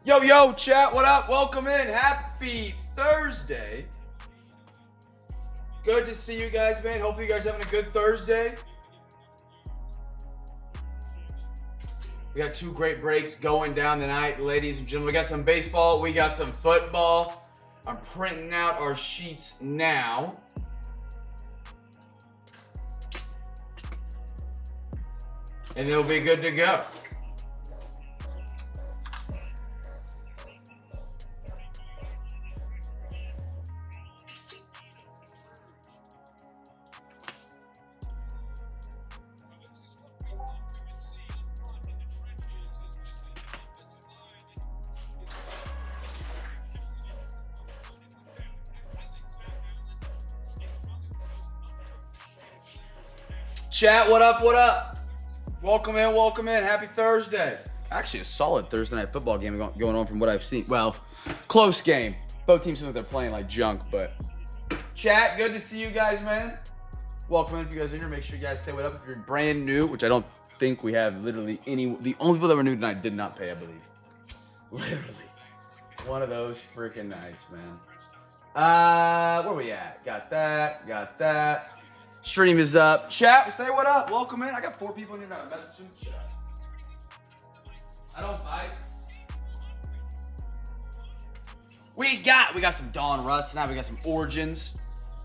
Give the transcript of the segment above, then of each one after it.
Yo, yo, chat, what up? Welcome in. Happy Thursday. Good to see you guys, man. Hopefully you guys are having a good Thursday. We got two great breaks going down tonight, ladies and gentlemen. We got some baseball. We got some football. I'm printing out our sheets now. And it'll be good to go. Chat, what up, what up? Welcome in, welcome in. Happy Thursday. Actually, a solid Thursday night football game going on from what I've seen. Well, close game. Both teams seem like they're playing like junk, but chat, good to see you guys, man. Welcome in. If you guys are here, make sure you guys say what up. If you're brand new, which I don't think we have literally any. The only people that were new tonight did not pay, I believe. Literally. One of those freaking nights, man. Where we at? Got that, got that. Stream is up. Chat, say what up. Welcome in. I got 4 people in here now. Message them. Chat. I don't fight. We got some Donruss tonight. We got some Origins.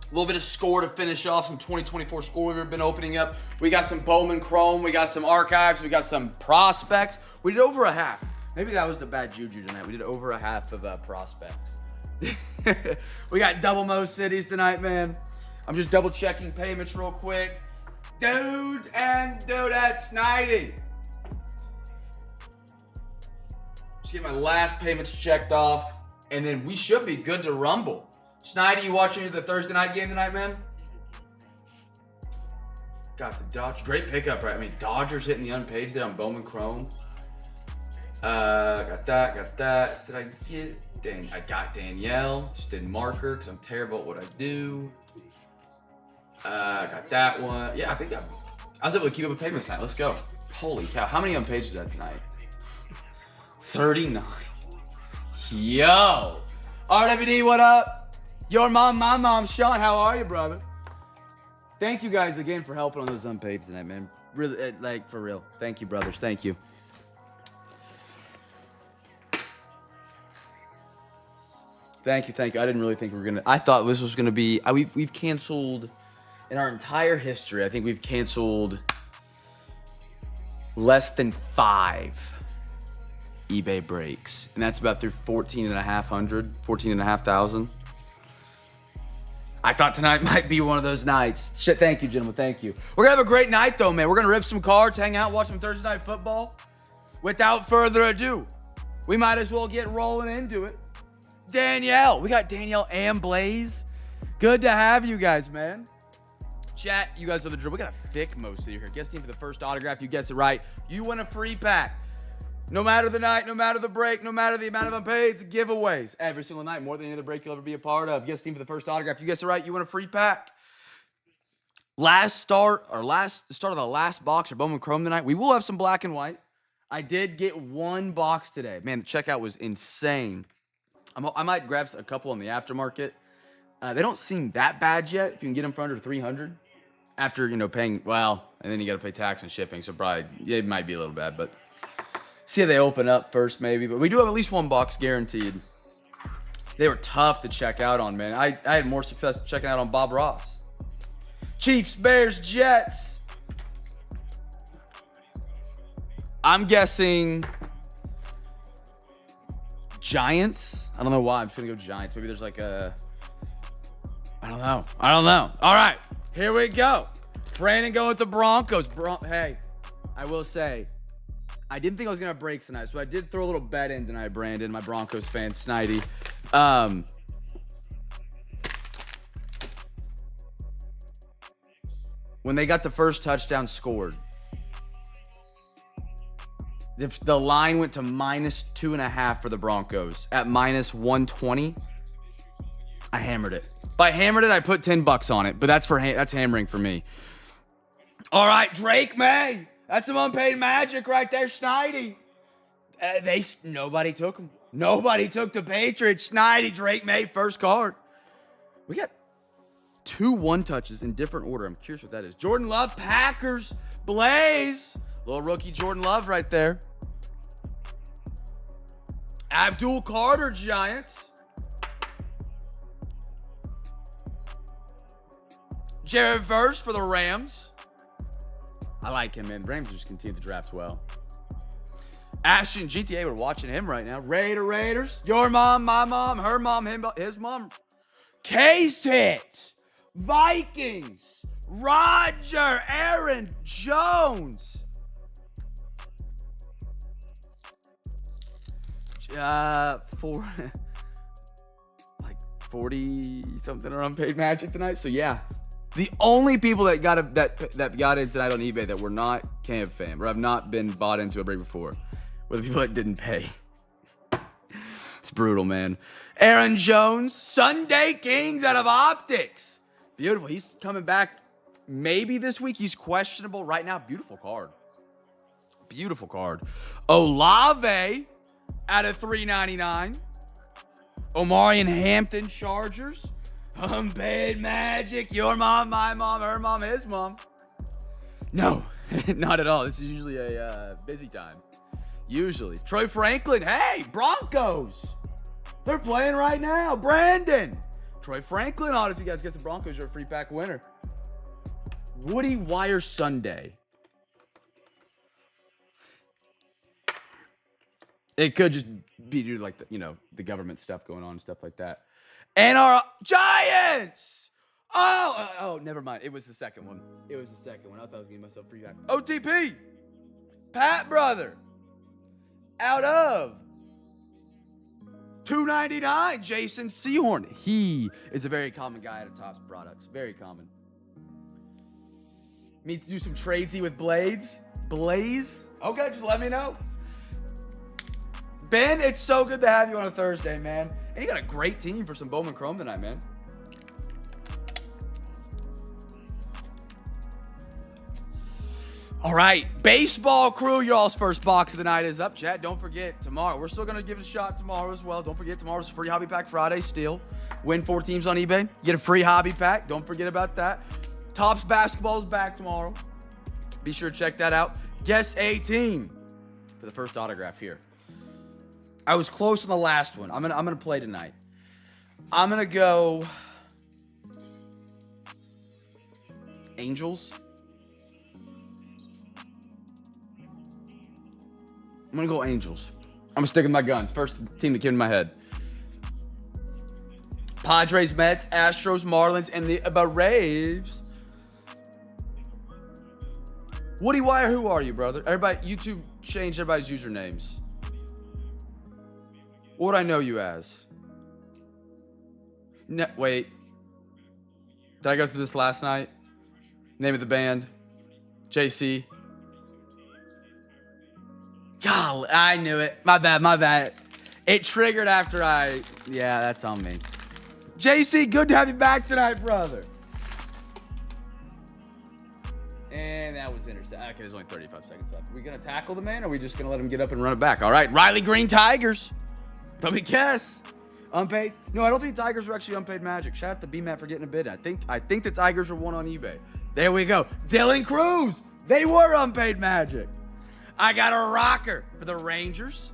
A little bit of score to finish off. Some 2024 score we've been opening up. We got some Bowman Chrome. We got some archives. We got some prospects. We did over a half. Maybe that was the bad juju tonight. We did over a half of prospects. We got double Mo cities tonight, man. I'm just double checking payments real quick. Dudes and dudettes, Snidey. Just get my last payments checked off, and then we should be good to rumble. Snidey, you watching the Thursday night game tonight, man? Got the Dodgers. Great pickup, right? I mean, Dodgers hitting the unpaged there on Bowman Chrome. Got that, got that. Did I get? Dang, I got Danielle. Just did marker because I'm terrible at what I do. Got that one. Yeah, I think I was able to keep up with payments tonight. Let's go. Holy cow. How many unpaged is that tonight? 39. Yo. RWD, what up? Your mom, my mom. Sean, how are you, brother? Thank you guys again for helping on those unpaged tonight, man. Really, like, for real. Thank you, brothers. Thank you. Thank you, thank you. I didn't really think we were going to... I thought this was going to be... We've canceled... In our entire history, I think we've canceled less than 5 eBay breaks. And that's about through 14,500. I thought tonight might be one of those nights. Shit, thank you, gentlemen, thank you. We're going to have a great night, though, man. We're going to rip some cards, hang out, watch some Thursday night football. Without further ado, we might as well get rolling into it. Danielle. We got Danielle and Blaze. Good to have you guys, man. Chat, you guys are the drill. We got a thick most of you here. Guess team for the first autograph. You guess it right. You win a free pack. No matter the night, no matter the break, no matter the amount of unpaids, giveaways. Every single night, more than any other break you'll ever be a part of. Guess team for the first autograph. You guess it right. You win a free pack. Start of the last box for Bowman Chrome tonight. We will have some black and white. I did get 1 box today. Man, the checkout was insane. I might grab a couple on the aftermarket. They don't seem that bad yet. If you can get them for under 300. After, paying, well, and then you got to pay tax and shipping. So probably, it might be a little bad, but see how they open up first maybe. But we do have at least 1 box guaranteed. They were tough to check out on, man. I had more success checking out on Bob Ross. Chiefs, Bears, Jets. I'm guessing Giants. I don't know why. I'm just going to go Giants. Maybe there's like a... I don't know. All right. Here we go. Brandon going with the Broncos. Hey, I will say, I didn't think I was going to have breaks tonight, so I did throw a little bet in tonight, Brandon, my Broncos fan, Snidey. When they got the first touchdown scored, the line went to -2.5 for the Broncos. At -120, I hammered it. By hammered it, I put $10 on it, but that's hammering for me. All right, Drake May. That's some unpaid magic right there, Schneidi. Nobody took him. Nobody took the Patriots. Schneidi, Drake May, first card. We got 2 1-touches in different order. I'm curious what that is. Jordan Love, Packers, Blaze. Little rookie Jordan Love right there. Abdul Carter, Giants. Jared Verse for the Rams. I like him, man. Rams just continue to draft well. Ashton GTA, we're watching him right now. Raiders. Your mom, my mom, her mom, his mom. Case hit. Vikings. Roger Aaron Jones. 40 something are unpaid magic tonight. So yeah, the only people that got in tonight on eBay that were not CamFam or have not been bought into a break before were the people that didn't pay. It's brutal, man. Aaron Jones, Sunday Kings out of Optics. Beautiful. He's coming back maybe this week. He's questionable right now. Beautiful card. Beautiful card. Olave out of 399. Omarion Hampton, Chargers. Unpaid magic. Your mom, my mom, her mom, his mom. No, not at all. This is usually a busy time. Usually. Troy Franklin. Hey, Broncos. They're playing right now. Brandon. Troy Franklin on. If you guys get the Broncos, you're a free pack winner. Woody Wire Sunday. It could just be due to like the government stuff going on and stuff like that. And our Giants. Oh, never mind. It was the second one. I thought I was getting myself free back. OTP. Pat brother. Out of 299, Jason Sehorn. He is a very common guy at Topps Products. Very common. Me to do some tradesy with Blaze? Okay, just let me know. Ben, it's so good to have you on a Thursday, man. And you got a great team for some Bowman Chrome tonight, man. All right, baseball crew, y'all's first box of the night is up. Chat, don't forget, tomorrow, we're still going to give it a shot tomorrow as well. Don't forget, tomorrow's free Hobby Pack Friday still. Win 4 teams on eBay. Get a free Hobby Pack. Don't forget about that. Topps basketball is back tomorrow. Be sure to check that out. Guess a team for the first autograph here. I was close on the last one. I'm gonna play tonight. I'm gonna go Angels. I'm gonna go Angels. I'm sticking my guns. First team that came to my head. Padres, Mets, Astros, Marlins, and the Braves. Woody Wire, who are you, brother? Everybody, YouTube changed everybody's usernames. What would I know you as? Wait. Did I go through this last night? Name of the band? JC. Golly, I knew it. My bad. It triggered after yeah, that's on me. JC, good to have you back tonight, brother. And that was interesting. Okay, there's only 35 seconds left. Are we going to tackle the man, or are we just going to let him get up and run it back? All right, Riley Green, Tigers. Let me guess. Unpaid? No, I don't think Tigers were actually unpaid magic. Shout out to B-Matt for getting a bid. I think the Tigers were one on eBay. There we go. Dylan Cruz. They were unpaid magic. I got a rocker for the Rangers.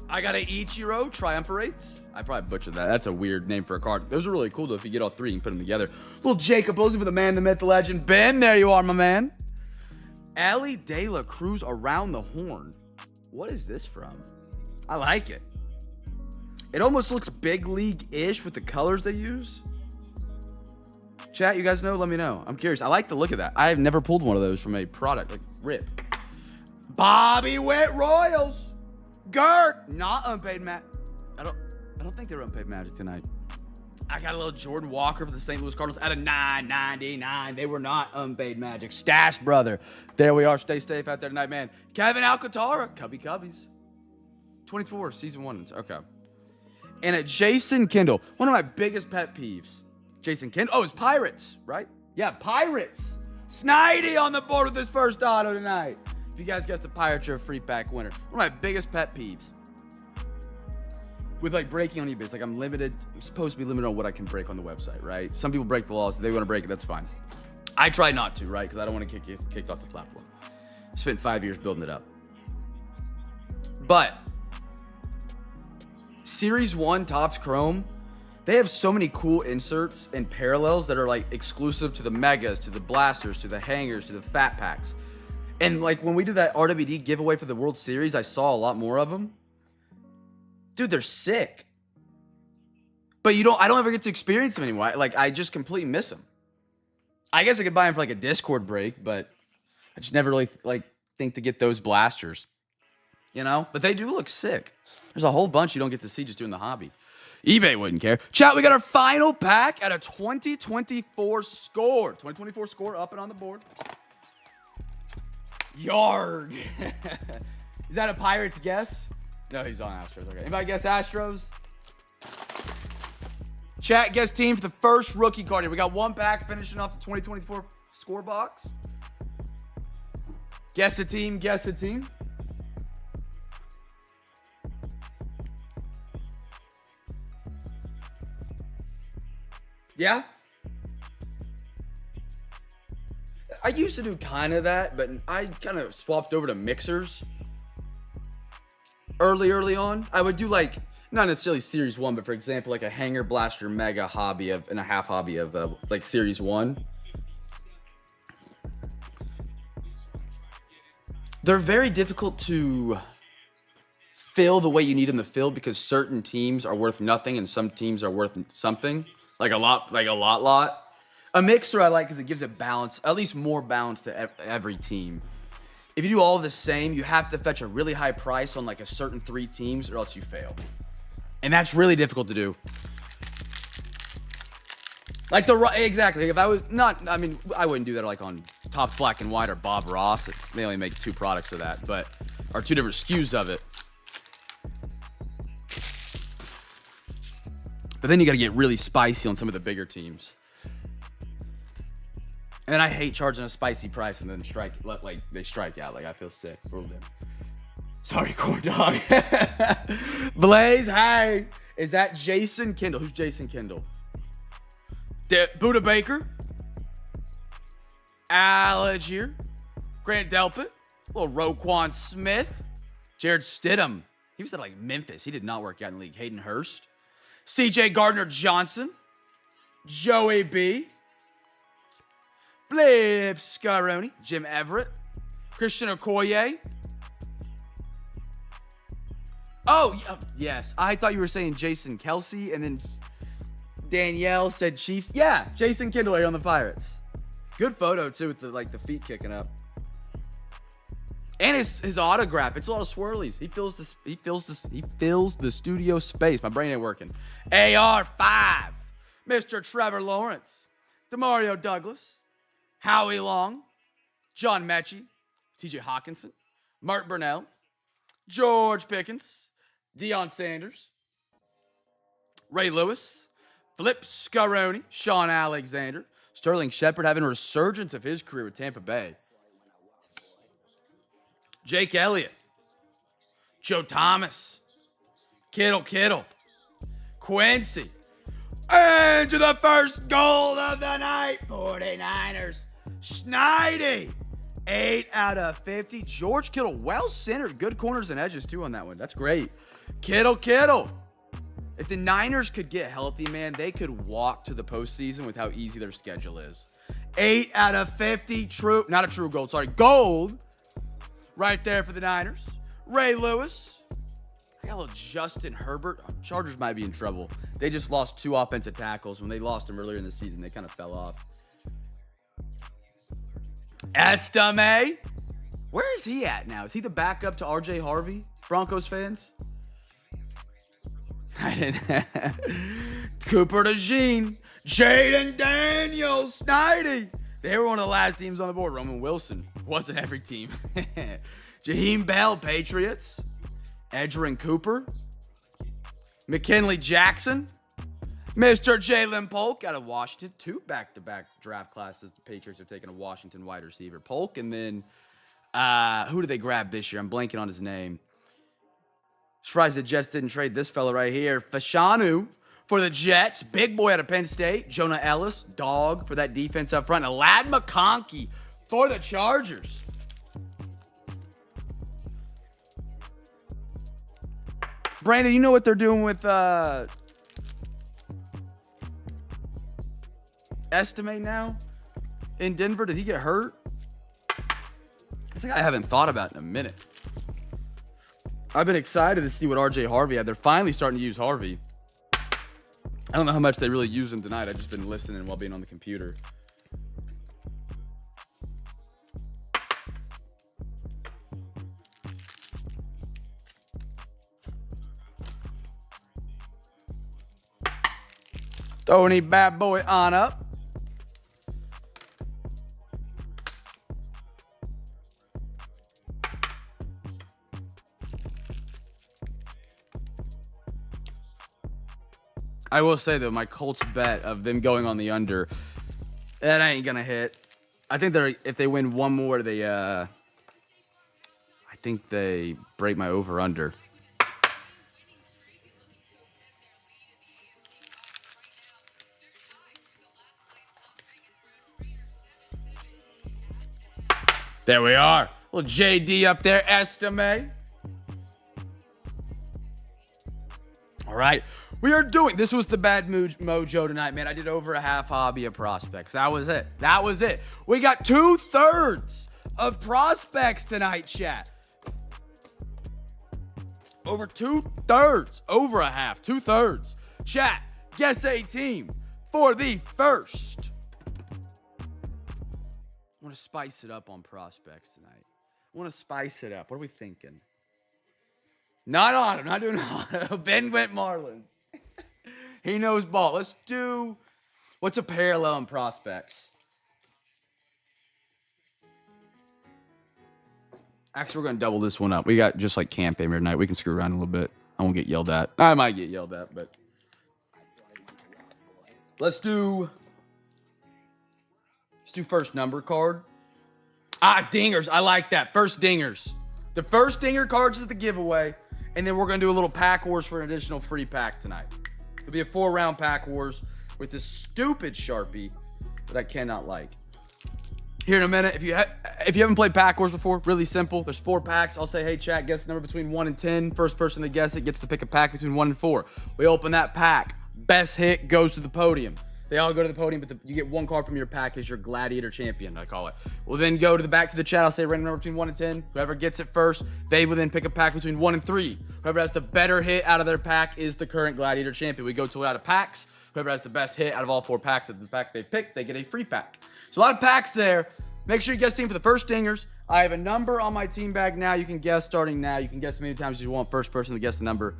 I got a Ichiro Triumphirates. I probably butchered that. That's a weird name for a card. Those are really cool, though, if you get all three and put them together. Little Jacob Ozzy for the man, the myth, the legend. Ben, there you are, my man. Ellie De La Cruz around the horn. What is this from? I like it. It almost looks big league-ish with the colors they use. Chat, you guys know? Let me know. I'm curious. I like the look of that. I have never pulled one of those from a product. Like, rip. Bobby Witt Royals. Gert. Not unpaid Matt. I don't think they're unpaid magic tonight. I got a little Jordan Walker for the St. Louis Cardinals at a $9.99. They were not unpaid magic. Stash, brother. There we are. Stay safe out there tonight, man. Kevin Alcantara. Cubbies. 24, season 1. Okay. And a Jason Kendall. One of my biggest pet peeves. Jason Kendall. Oh, it's Pirates, right? Yeah, Pirates. Snidey on the board with his first auto tonight. If you guys guessed the Pirates, you're a free pack winner. One of my biggest pet peeves with like breaking on eBay, it's like I'm supposed to be limited on what I can break on the website, right? Some people break the laws. If they want to break it, that's fine. I try not to, right? Because I don't want to get kicked off the platform. Spent 5 years building it up. But Series 1 Topps Chrome, they have so many cool inserts and parallels that are like exclusive to the Megas, to the Blasters, to the Hangers, to the Fat Packs. And like when we did that RWD giveaway for the World Series, I saw a lot more of them. Dude, they're sick. But I don't ever get to experience them anymore. I just completely miss them. I guess I could buy them for like a Discord break, but I just never really think to get those blasters. You know? But they do look sick. There's a whole bunch you don't get to see just doing the hobby. eBay wouldn't care. Chat, we got our final pack at a 2024 score. 2024 score up and on the board. Yarg. Is that a Pirates guess? No, he's on Astros. Okay. Anybody guess Astros? Chat, guess team for the first rookie card here. We got one pack finishing off the 2024 score box. Guess a team. Guess a team. Yeah? I used to do kind of that, but I kind of swapped over to mixers early on. I would do like, not necessarily Series 1, but for example, like a Hanger Blaster Mega hobby and a half hobby of like Series 1. They're very difficult to fill the way you need them to fill because certain teams are worth nothing and some teams are worth something. Like a lot. A mixer I like because it gives it balance, at least more balance to every team. If you do all the same, you have to fetch a really high price on like a certain 3 teams or else you fail. And that's really difficult to do. Like exactly. If I was not, I mean, I wouldn't do that like on Topps Black and White or Bob Ross. They only make 2 products of that, but or 2 different SKUs of it. But then you got to get really spicy on some of the bigger teams. And I hate charging a spicy price and then they strike out. Like I feel sick for them. Sorry, corn dog. Blaze, hey, is that Jason Kendall? Who's Jason Kendall? Buda Baker. Algier. Grant Delpit. Little Roquan Smith. Jared Stidham. He was at like Memphis. He did not work out in the league. Hayden Hurst. CJ Gardner-Johnson. Joey B. Flip Scaroni. Jim Everett. Christian Okoye. Oh, yes. I thought you were saying Jason Kelsey, and then Danielle said Chiefs. Yeah, Jason Kendall here on the Pirates. Good photo, too, with the feet kicking up. And his autograph. It's a lot of swirlies. He fills the studio space. My brain ain't working. AR5. Mr. Trevor Lawrence. Demario Douglas. Howie Long. John Mechie. TJ Hawkinson. Mark Burnell. George Pickens. Deion Sanders. Ray Lewis. Flip Scaroni. Sean Alexander. Sterling Shepard having a resurgence of his career with Tampa Bay. Jake Elliott. Joe Thomas. Kittle. Quincy. And to the first goal of the night, 49ers. Snidey. 8 out of 50. George Kittle, well-centered. Good corners and edges, too, on that one. That's great. Kittle. If the Niners could get healthy, man, they could walk to the postseason with how easy their schedule is. 8 out of 50. Not a true gold. Sorry, gold. Right there for the Niners. Ray Lewis. I got a little Justin Herbert. Chargers might be in trouble. They just lost 2 offensive tackles. When they lost them earlier in the season, they kind of fell off. Estime. Where is he at now? Is he the backup to RJ Harvey? Broncos fans? I didn't. Cooper DeJean. Jaden Daniels. Snidey. They were one of the last teams on the board. Roman Wilson. Wasn't every team. Jaheim Bell, Patriots. Edgerrin Cooper. McKinley Jackson. Mr. Jalen Polk out of Washington. 2 back-to-back draft classes. The Patriots have taken a Washington wide receiver. Polk, and then who did they grab this year? I'm blanking on his name. Surprised the Jets didn't trade this fella right here. Fashanu for the Jets. Big boy out of Penn State. Jonah Ellis, dog for that defense up front. And Ladd McConkey for the Chargers. Brandon, you know what they're doing with Estimate now in Denver? Did he get hurt? That's a guy I haven't thought about in a minute. I've been excited to see what RJ Harvey had. They're finally starting to use Harvey. I don't know how much they really use him tonight. I've just been listening while being on the computer. Tony bad boy on up. I will say, though, my Colts bet of them going on the under, that ain't going to hit. I think if they win one more, I think they break my over-under. There we are. Little JD up there, Estimate. All right. We are doing, this was the bad mojo tonight, man. I did over a half hobby of prospects. That was it. That was it. We got 2/3 of prospects tonight, chat. Over 2/3. Over a half. 2/3. Chat, guess a team for the first. I want to spice it up on prospects tonight. I want to spice it up. What are we thinking? Not Auto. Not doing Auto. Ben went Marlins. He knows ball. Let's do, what's a parallel in prospects? Actually, we're going to double this one up. We got just like CamFam Break tonight. We can screw around a little bit. I won't get yelled at. I might get yelled at, but let's do first number card. Dingers. I like that. First dingers. The first dinger cards is the giveaway, and then we're going to do a little pack wars for an additional free pack tonight. It'll be a 4-round pack wars with this stupid Sharpie that I cannot like. Here in a minute, if you haven't played pack wars before, really simple. There's 4 packs. I'll say, hey, chat, guess the number between 1 and 10. First person to guess it gets to pick a pack between 1 and 4. We open that pack. Best hit goes to the podium. They all go to the podium, but you get 1 card from your pack as your gladiator champion, I call it. We'll then go to the back to the chat. I'll say random number between 1 and 10. Whoever gets it first, they will then pick a pack between 1 and 3. Whoever has the better hit out of their pack is the current gladiator champion. We go to it out of packs. Whoever has the best hit out of all 4 packs of the pack they picked, they get a free pack. So a lot of packs there. Make sure you guess team for the first dingers. I have a number on my team bag now. You can guess starting now. You can guess as many times as you want. First person to guess the number,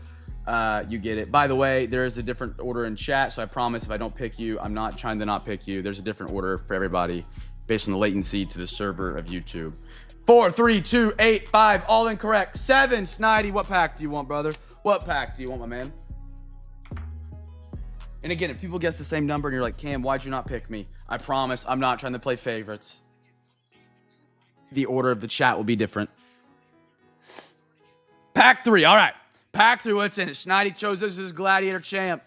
you get it. By the way, there is a different order in chat, so I promise if I don't pick you, I'm not trying to not pick you. There's a different order for everybody based on the latency to the server of YouTube. 4, 3, 2, 8, 5, all incorrect. 7, Snidey, what pack do you want, brother? What pack do you want, my man? And again, if people guess the same number and you're like, Cam, why'd you not pick me? I promise I'm not trying to play favorites. The order of the chat will be different. Pack 3, all right. Pack 3, what's in it? Snidey chose this as Gladiator Champ.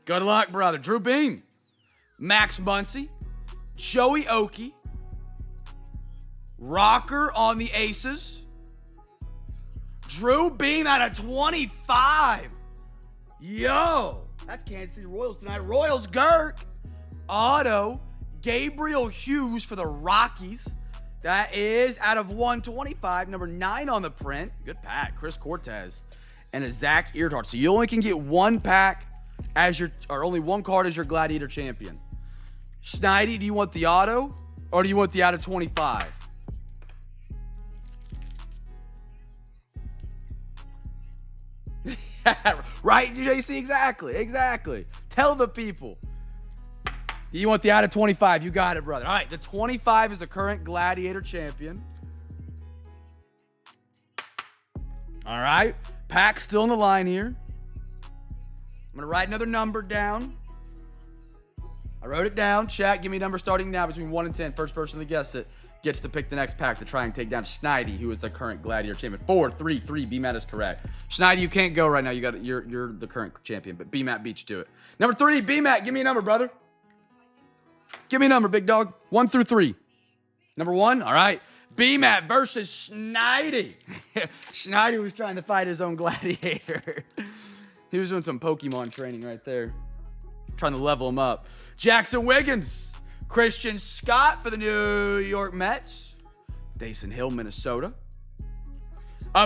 Good luck, brother. Drew Beam, Max Muncy, Joey Okie, Rocker on the Aces, Drew Beam out of 25. Yo, that's Kansas City Royals tonight. Royals, Gurk. Auto, Gabriel Hughes for the Rockies. That is out of 125, number 9 on the print. Good pack. Chris Cortez and a Zach Earhart. So you only can get 1 pack as your, or only 1 card as your Gladiator champion. Snidey, do you want the auto or do you want the out of 25? Right, JC? Exactly. Tell the people. You want the out of 25. You got it, brother. All right, the 25 is the current Gladiator champion. All right. Pack still in the line here. I'm going to write another number down. I wrote it down. Chat, give me a number starting now between 1 and 10. First person that guesses it gets to pick the next pack to try and take down Schneidi, who is the current Gladiator champion. 4, 3, 3. B-Matt is correct. Schneidi, you can't go right now. You're the current champion, but B-Matt beat you to it. Number 3, B-Matt, give me a number, brother. Give me a number, big dog. 1 through 3. Number 1, all right. B-Matt versus Schneidi. Schneidi was trying to fight his own Gladiator. He was doing some Pokemon training right there. Trying to level him up. Jackson Wiggins. Christian Scott for the New York Mets. Dason Hill, Minnesota.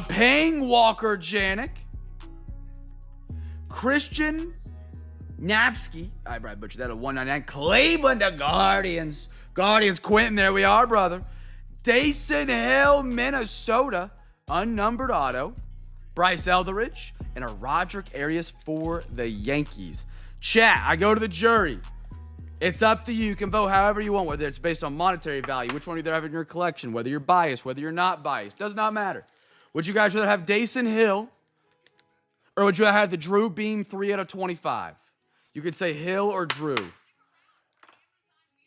Paying Walker Janik. Christian Napsky. I probably butchered that at 199. Cleveland, the Guardians. Guardians, Quentin, there we are, brother. Dason Hill, Minnesota. Unnumbered auto. Bryce Eldridge. And a Roderick Arias for the Yankees. Chat, I go to the jury. It's up to you. You can vote however you want, whether it's based on monetary value, which one you have in your collection, whether you're biased, whether you're not biased. Does not matter. Would you guys rather have Dason Hill, or would you rather have the Drew Beam 3 out of 25? You could say Hill or Drew.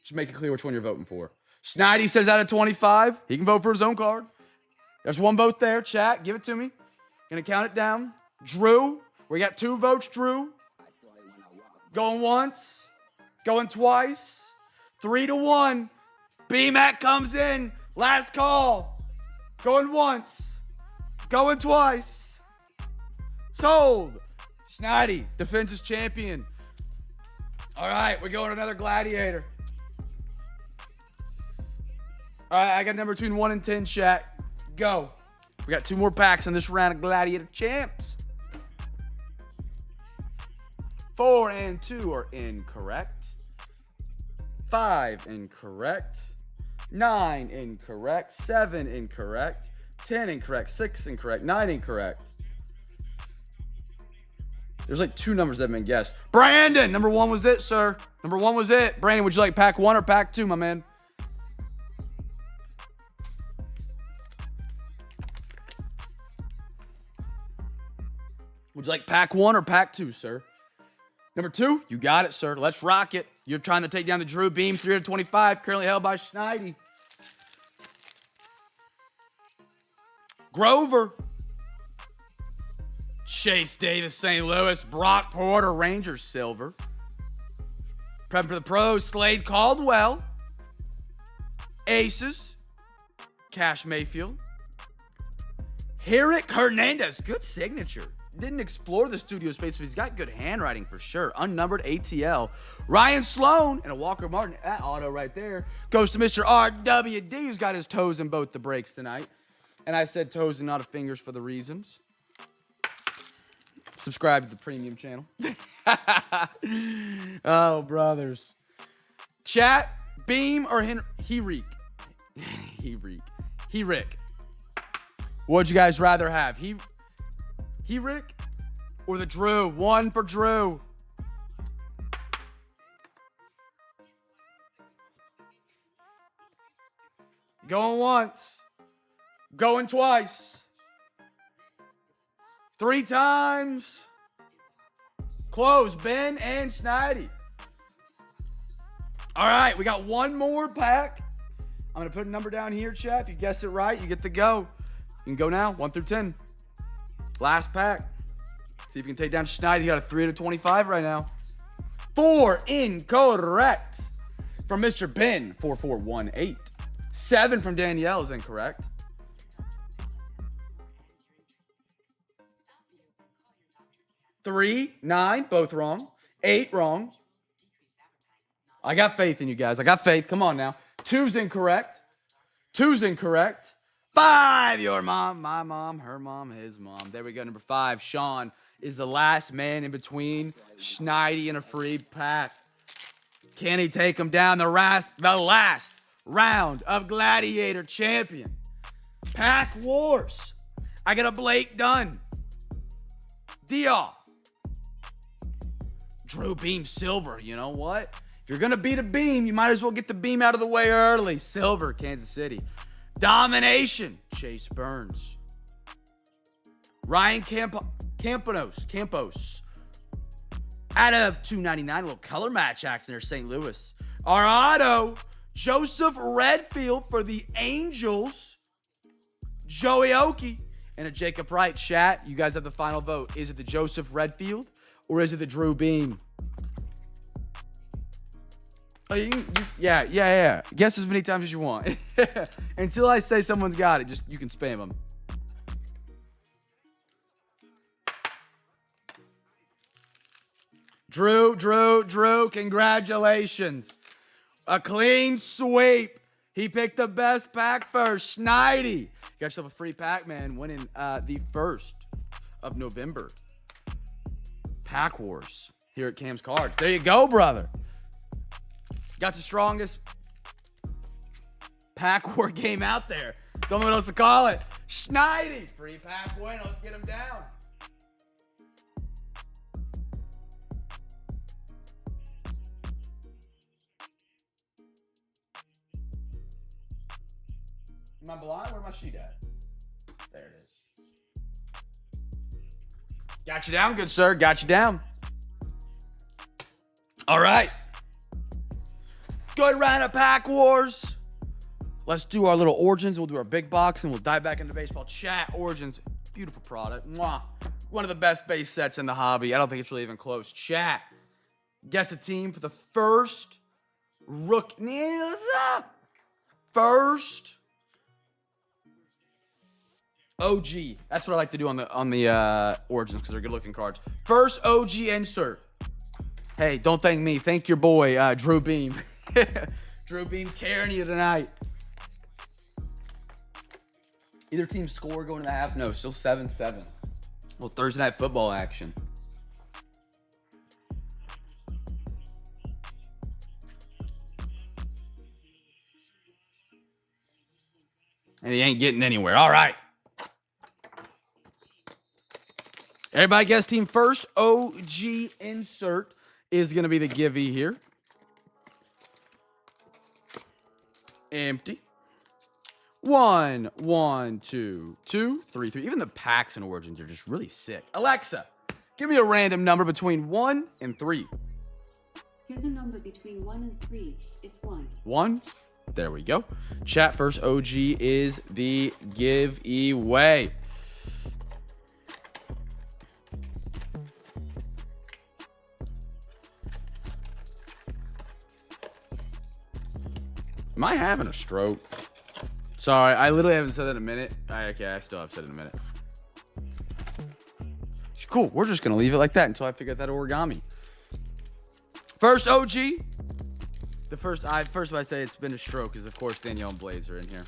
Just make it clear which one you're voting for. Schneidi says out of 25. He can vote for his own card. There's one vote there. Chat, give it to me. Gonna count it down. Drew, we got 2 votes, Drew. Going once. Going twice. 3-1. B-Mac comes in. Last call. Going once. Going twice. Sold. Schneidi, defends his champion. All right, we're going another Gladiator. All right, I got a number between 1 and 10, chat. Go. We got 2 more packs in this round of Gladiator Champs. 4 and 2 are incorrect. 5 incorrect. 9 incorrect. 7 incorrect. 10 incorrect. 6 incorrect. 9 incorrect. There's like 2 numbers that have been guessed. Brandon, number 1 was it, sir. Number 1 was it. Brandon, would you like pack 1 or pack 2, my man? Would you like pack 1 or pack 2, sir? Number 2, you got it, sir. Let's rock it. You're trying to take down the Drew Beam 3 out of 25, currently held by Schneidi. Grover. Chase Davis, St. Louis. Brock Porter, Rangers, silver. Prepping for the pros, Slade Caldwell. Aces. Cash Mayfield. Herrick Hernandez, good signature. Didn't explore the studio space, but he's got good handwriting for sure. Unnumbered ATL. Ryan Sloan and a Walker Martin. That auto right there goes to Mr. RWD, who's got his toes in both the breaks tonight. And I said toes and not fingers for the reasons. Subscribe to the premium channel. Oh, brothers. Chat, Beam or Herrick? Herrick. What'd you guys rather have? Herrick or the Drew? 1 for Drew. Going once. Going twice. 3 times. Close. Ben and Schneidi. All right, we got 1 more pack. I'm going to put a number down here, chat. If you guess it right, you get to go. You can go now, 1 through 10. Last pack. See if you can take down Schneidi. He got a 3 out of 25 right now. 4 incorrect from Mr. Ben. 4418. 7 from Danielle is incorrect. 3, 9, both wrong. 8 wrong. I got faith in you guys. I got faith. Come on now. 2's incorrect. 2's incorrect. 5, your mom, my mom, her mom, his mom. There we go, number 5. Sean is the last man in between Schneidi and a free pack. Can he take him down the last round of Gladiator Champion? Pack Wars. I got a Blake Dunn. Dion. Drew Beam Silver. You know what? If you're going to beat a Beam, you might as well get the Beam out of the way early. Silver, Kansas City. Domination, Chase Burns. Ryan Campos. Out of 299, a little color match action there, St. Louis. Our auto, Joseph Redfield for the Angels. Joey Oki and a Jacob Wright. Chat, you guys have the final vote. Is it the Joseph Redfield or is it the Drew Beam? Oh, yeah. Guess as many times as you want. Until I say someone's got it, just you can spam them. Drew, congratulations. A clean sweep. He picked the best pack first. Schneidi. Got yourself a free pack, man, winning the 1st of November. Pack Wars here at Cam's Cards. There you go, brother. Got the strongest pack war game out there. Don't know what else to call it. Schneidi. Free pack win. Let's get him down. Am I blind? Where my sheet at? There it is. Got you down, good sir. Got you down. All right. Good round of Pack Wars. Let's do our little Origins. We'll do our big box, and we'll dive back into baseball. Chat, Origins. Beautiful product. Mwah. One of the best base sets in the hobby. I don't think it's really even close. Chat. Guess a team for the first first OG. That's what I like to do on the Origins because they're good looking cards. First OG insert. Hey, don't thank me. Thank your boy, Drew Beam. Drew Beam carrying you tonight. Either team score going to the half? No, still 7-7. Well, Thursday night football action. And he ain't getting anywhere. All right. Everybody guess team first. OG insert is going to be the Givey here. Empty. 1, 1, 2, 2, 3, 3. Even the packs and Origins are just really sick. Alexa, give me a random number between 1 and 3. Here's a number between 1 and 3. It's 1. 1. There we go. Chat, first OG is the giveaway. Am I having a stroke? Sorry, I literally haven't said that in a minute. Okay, I still have said it in a minute. Cool, we're just going to leave it like that until I figure out that origami. First OG. The first if I say it's been a stroke is, of course, Danielle and Blaze are in here.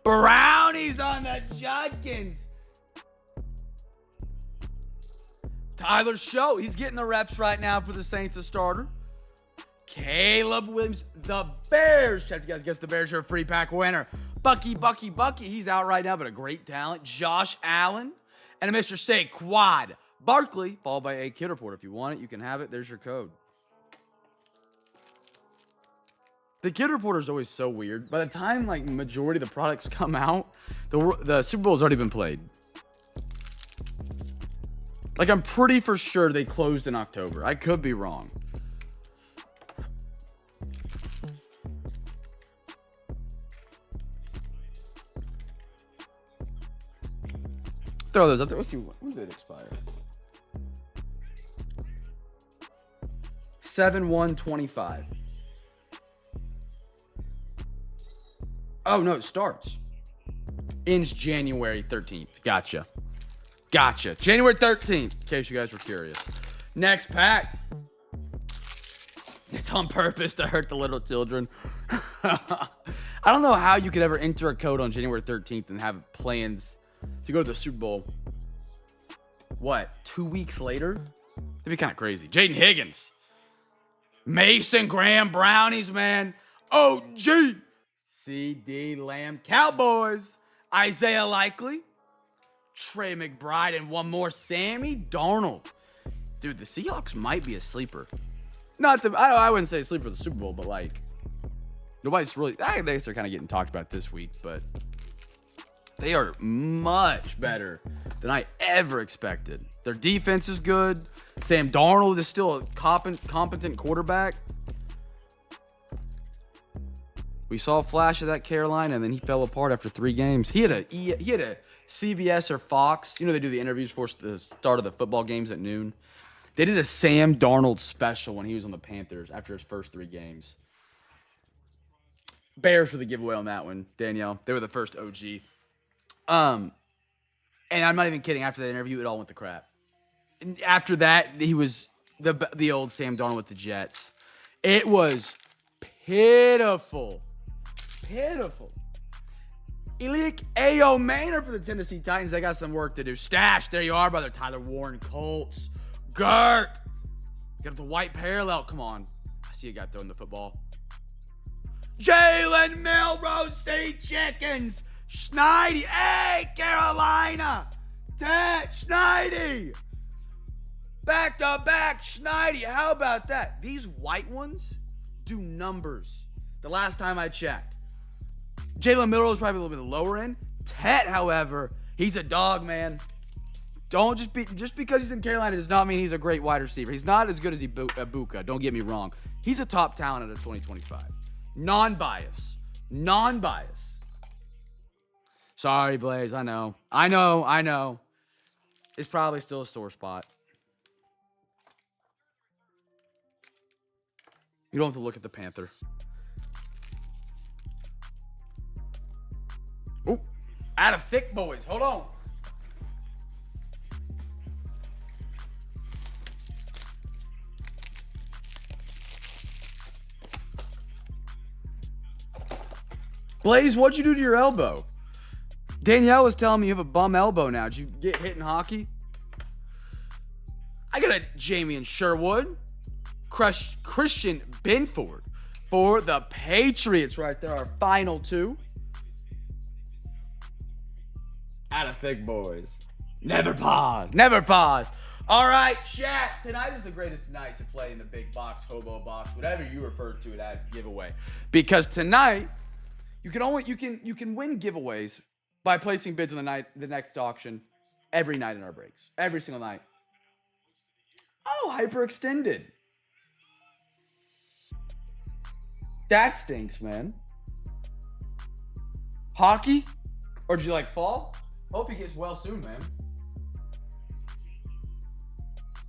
Brownies on the Judkins. Tyler Show, he's getting the reps right now for the Saints, a starter. Caleb Williams, the Bears. Check, you guys guess the Bears are a free pack winner. Bucky. He's out right now, but a great talent. Josh Allen and a Mr. Saquon Barkley, followed by a Kid Report. If you want it, you can have it. There's your code. The Kid Reporter is always so weird. By the time like majority of the products come out, the Super Bowl has already been played. Like I'm pretty for sure they closed in October. I could be wrong. Throw those up there. Let's see when did it expire. 7/1/25. Oh no, it starts. Ends January 13th. Gotcha. January 13th, in case you guys were curious. Next pack. It's on purpose to hurt the little children. I don't know how you could ever enter a code on January 13th and have plans to go to the Super Bowl. What, 2 weeks later? That'd be kind of crazy. Jaden Higgins. Mason Graham Brownies, man. OG. CD Lamb Cowboys. Isaiah Likely. Trey McBride, and one more, Sammy Darnold. Dude, the Seahawks might be a sleeper. I wouldn't say a sleeper for the Super Bowl, but like, nobody's really, I guess they're kind of getting talked about this week, but They are much better than I ever expected. Their defense is good. Sam Darnold is still a competent quarterback. We saw a flash of that Carolina, and then he fell apart after 3 games. He had a CBS or Fox. You know they do the interviews for the start of the football games at noon. They did a Sam Darnold special when he was on the Panthers after his first 3 games. Bears for the giveaway on that one, Danielle. They were the first OG. And I'm not even kidding. After that interview, it all went to crap. And after that, he was the old Sam Darnold with the Jets. It was pitiful. Pitiful. Eliak Ayo Maynard for the Tennessee Titans. They got some work to do. Stash, there you are, brother. Tyler Warren, Colts. Gurk. Got the white parallel. Come on. I see a guy throwing the football. Jalen Milroe, Sea Chickens. Schneidi. Hey, Carolina. Schneidi. Back to back, Schneidi. How about that? These white ones do numbers. The last time I checked. Jalen Milroe is probably a little bit lower end. Tet, however, he's a dog, man. Don't just because he's in Carolina does not mean he's a great wide receiver. He's not as good as Ibuka. Don't get me wrong. He's a top talent out of 2025. Non-bias. Sorry, Blaze. I know. It's probably still a sore spot. You don't have to look at the Panther. Oh, out of thick boys. Hold on. Blaze, what'd you do to your elbow? Danielle was telling me you have a bum elbow now. Did you get hit in hockey? I got a Jamie Sherwood. Christian Benford for the Patriots right there. Our final 2. Out of thick boys. Never pause. All right, chat. Tonight is the greatest night to play in the big box, hobo box, whatever you refer to it as, giveaway. Because tonight, you can win giveaways by placing bids on the next auction every night in our breaks. Every single night. Oh, hyperextended. That stinks, man. Hockey? Or do you like fall? Hope he gets well soon, man.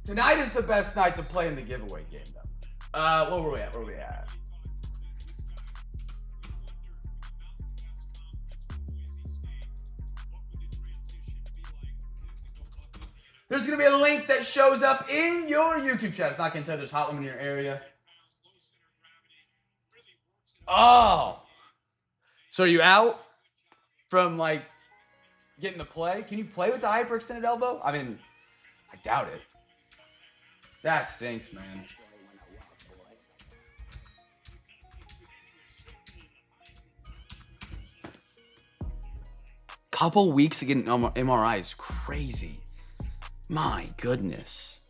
Tonight is the best night to play in the giveaway game, though. Where were we at? There's going to be a link that shows up in your YouTube chat. It's not going to tell you there's hot women in your area. Oh. So are you out from, like, getting to play? Can you play with the hyperextended elbow? I mean, I doubt it. That stinks, man. Couple weeks to get an MRI is crazy. My goodness.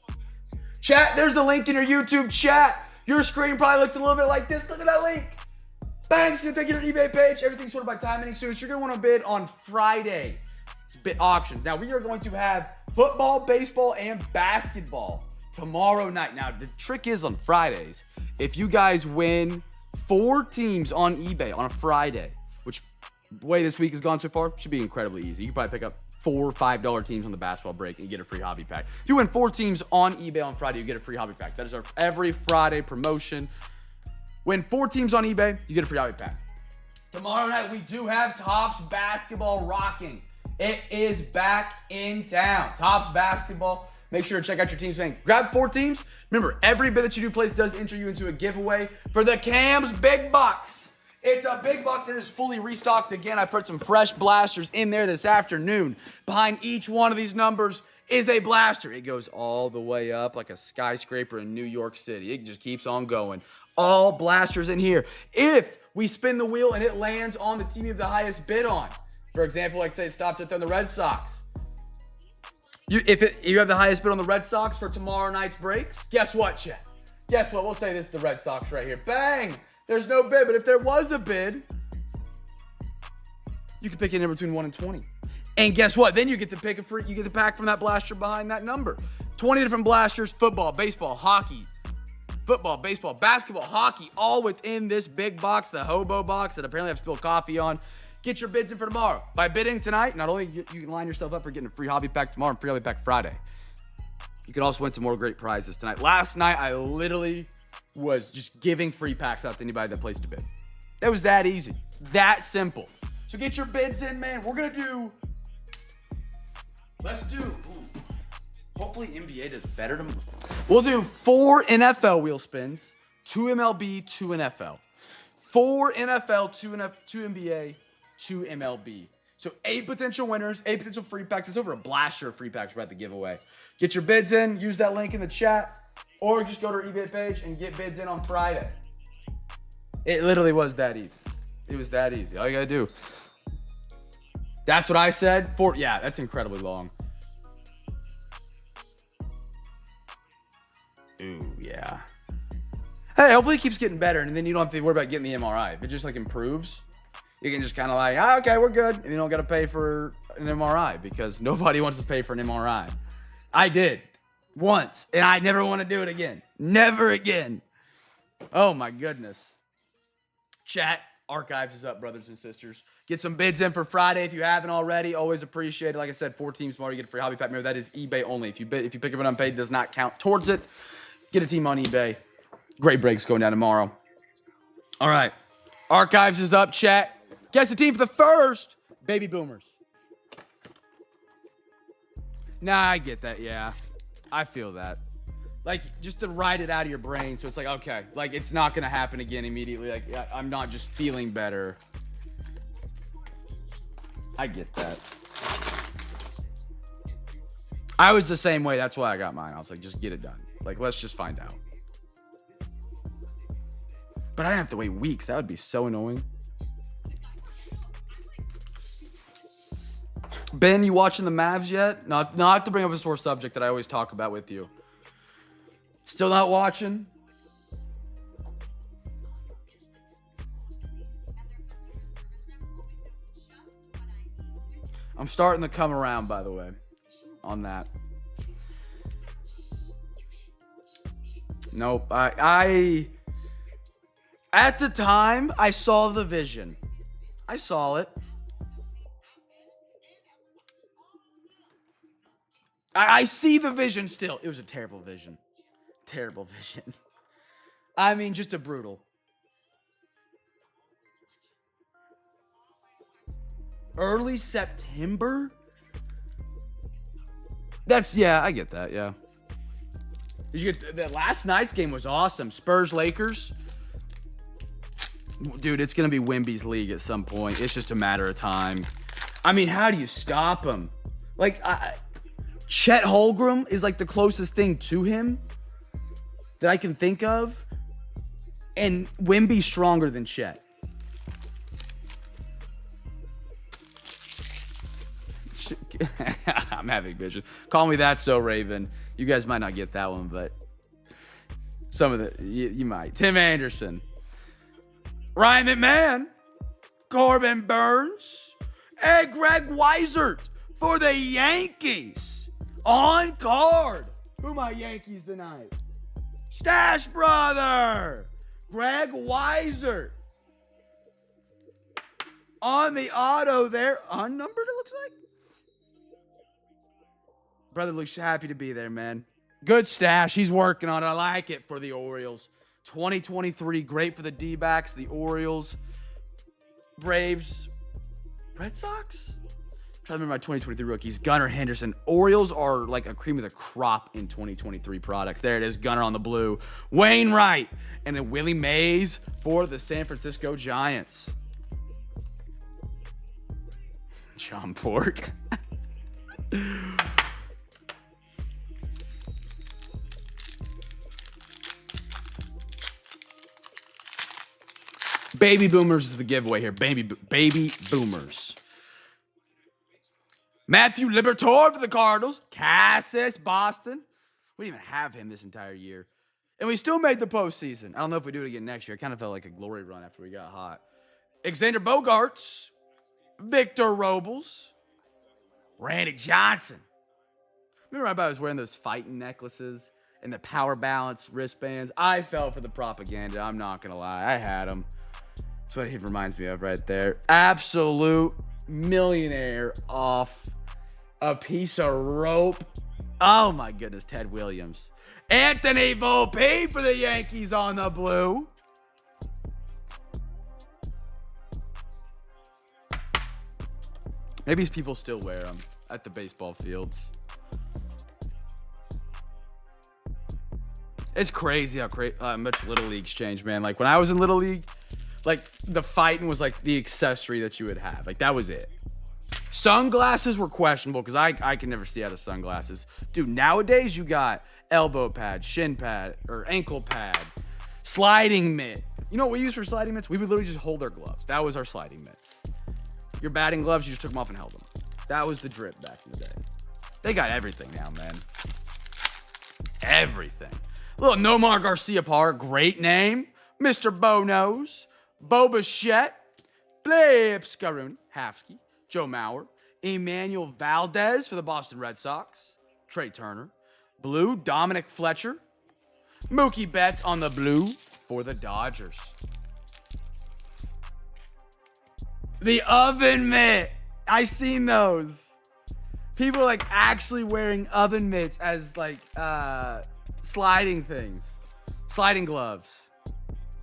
Chat, there's a link in your YouTube chat. Your screen probably looks a little bit like this. Look at that link. Bang, it's going to take you to your eBay page. Everything's sorted by time and soon. So you're going to want to bid on Friday. It's bid auctions. Now, we are going to have football, baseball, and basketball tomorrow night. Now, the trick is on Fridays, if you guys win 4 teams on eBay on a Friday, which the way this week has gone so far, should be incredibly easy. You can probably pick up 4 $5 teams on the basketball break and get a free hobby pack. If you win 4 teams on eBay on Friday, you get a free hobby pack. That is our every Friday promotion. Win 4 teams on eBay, you get a free hobby pack. Tomorrow night, we do have Tops Basketball rocking. It is back in town. Tops Basketball. Make sure to check out your teams. Man, grab 4 teams. Remember, every bid that you do place does enter you into a giveaway for the Cam's Big Box. It's a big box and it is fully restocked again. I put some fresh blasters in there this afternoon. Behind each one of these numbers is a blaster. It goes all the way up like a skyscraper in New York City. It just keeps on going. All blasters in here. If we spin the wheel and it lands on the team you have the highest bid on, for example, like say it stopped at the Red Sox. If you have the highest bid on the Red Sox for tomorrow night's breaks, guess what, chat? Guess what? We'll say this is the Red Sox right here. Bang! There's no bid, but if there was a bid, You can pick any number between 1 and 20. And guess what? Then you get to pick you get the pack from that blaster behind that number. 20 different blasters, football, baseball, hockey, football, baseball, basketball, hockey, all within this big box, the hobo box that apparently I've spilled coffee on. Get your bids in for tomorrow. By bidding tonight, not only you can line yourself up for getting a free hobby pack tomorrow and free hobby pack Friday, you can also win some more great prizes tonight. Last night, I literally was just giving free packs out to anybody that placed a bid. It was that easy, that simple. So get your bids in, man. Hopefully NBA does better tomorrow. We'll do 4 NFL wheel spins, 2 MLB, 2 NFL. 4 NFL, 2 NBA, 2 MLB. So 8 potential winners, 8 potential free packs. It's over a blaster of free packs we're about to give away. Get your bids in, use that link in the chat, or just go to our eBay page and get bids in on Friday. It literally was that easy. It was that easy. All you gotta do. That's what I said. Yeah, that's incredibly long. Ooh, yeah. Hey, hopefully it keeps getting better, and then you don't have to worry about getting the MRI. If it just like improves, you can just kind of like, okay, we're good. And you don't got to pay for an MRI because nobody wants to pay for an MRI. I did once, and I never want to do it again. Never again. Oh my goodness. Chat archives is up, brothers and sisters. Get some bids in for Friday if you haven't already. Always appreciate it. Like I said, 4 teams tomorrow. You get a free hobby pack. Remember, that is eBay only. If you pick up an unpaid, it does not count towards it. Get a team on eBay. Great breaks going down tomorrow. All right. Archives is up, chat. Guess the team for the first. Baby Boomers. Nah, I get that. Yeah. I feel that. Like, just to write it out of your brain. So it's like, okay. Like, it's not going to happen again immediately. Like, I'm not just feeling better. I get that. I was the same way. That's why I got mine. I was like, just get it done. Like, let's just find out. But I didn't have to wait weeks. That would be so annoying. Ben, you watching the Mavs yet? Not to bring up a sore subject that I always talk about with you. Still not watching? I'm starting to come around, by the way, on that. Nope. At the time, I saw the vision. I saw it. I see the vision still. It was a terrible vision. Terrible vision. I mean, just a brutal. Early September? Yeah, I get that, yeah. The last night's game was awesome. Spurs-Lakers. Dude, it's going to be Wemby's league at some point. It's just a matter of time. I mean, how do you stop him? Like, Chet Holmgren is like the closest thing to him that I can think of. And Wemby's stronger than Chet. I'm having vision. Call me that so Raven. You guys might not get that one, but some of you might. Tim Anderson. Ryan McMahon. Corbin Burns. And Greg Weisert for the Yankees. On card. Who are my Yankees tonight? Stash Brother. Greg Weisert. On the auto there. Unnumbered, it looks like. Brother looks happy to be there, man. Good stash. He's working on it. I like it for the Orioles. 2023, great for the D-backs, the Orioles, Braves, Red Sox? I'm trying to remember my 2023 rookies. Gunnar Henderson. Orioles are like a cream of the crop in 2023 products. There it is. Gunnar on the blue. Wainwright. And then Willie Mays for the San Francisco Giants. John Pork. Baby Boomers is the giveaway here. Baby Boomers. Matthew Liberatore for the Cardinals. Cassis, Boston. We didn't even have him this entire year. And we still made the postseason. I don't know if we do it again next year. It kind of felt like a glory run after we got hot. Xander Bogaerts Victor Robles. Randy Johnson. Remember everybody was wearing those fighting necklaces and the power balance wristbands? I fell for the propaganda. I'm not going to lie. I had them. That's what he reminds me of right there. Absolute millionaire off a piece of rope. Oh, my goodness. Ted Williams. Anthony Volpe for the Yankees on the blue. Maybe people still wear them at the baseball fields. It's crazy how much Little League's changed, man. Like, when I was in Little League, like, the fighting was, like, the accessory that you would have. Like, that was it. Sunglasses were questionable because I can never see out of sunglasses. Dude, nowadays you got elbow pad, shin pad, or ankle pad, sliding mitt. You know what we use for sliding mitts? We would literally just hold our gloves. That was our sliding mitts. Your batting gloves, you just took them off and held them. That was the drip back in the day. They got everything now, man. Everything. Little Nomar Garcia Parr, great name. Mr. Bo Nose, Bo Bichette, Blip Scaroon, Hafsky, Joe Mauer, Emmanuel Valdez for the Boston Red Sox, Trey Turner, blue, Dominic Fletcher, Mookie Betts on the blue for the Dodgers. The oven mitt. I seen those. People are like actually wearing oven mitts as like sliding things. Sliding gloves.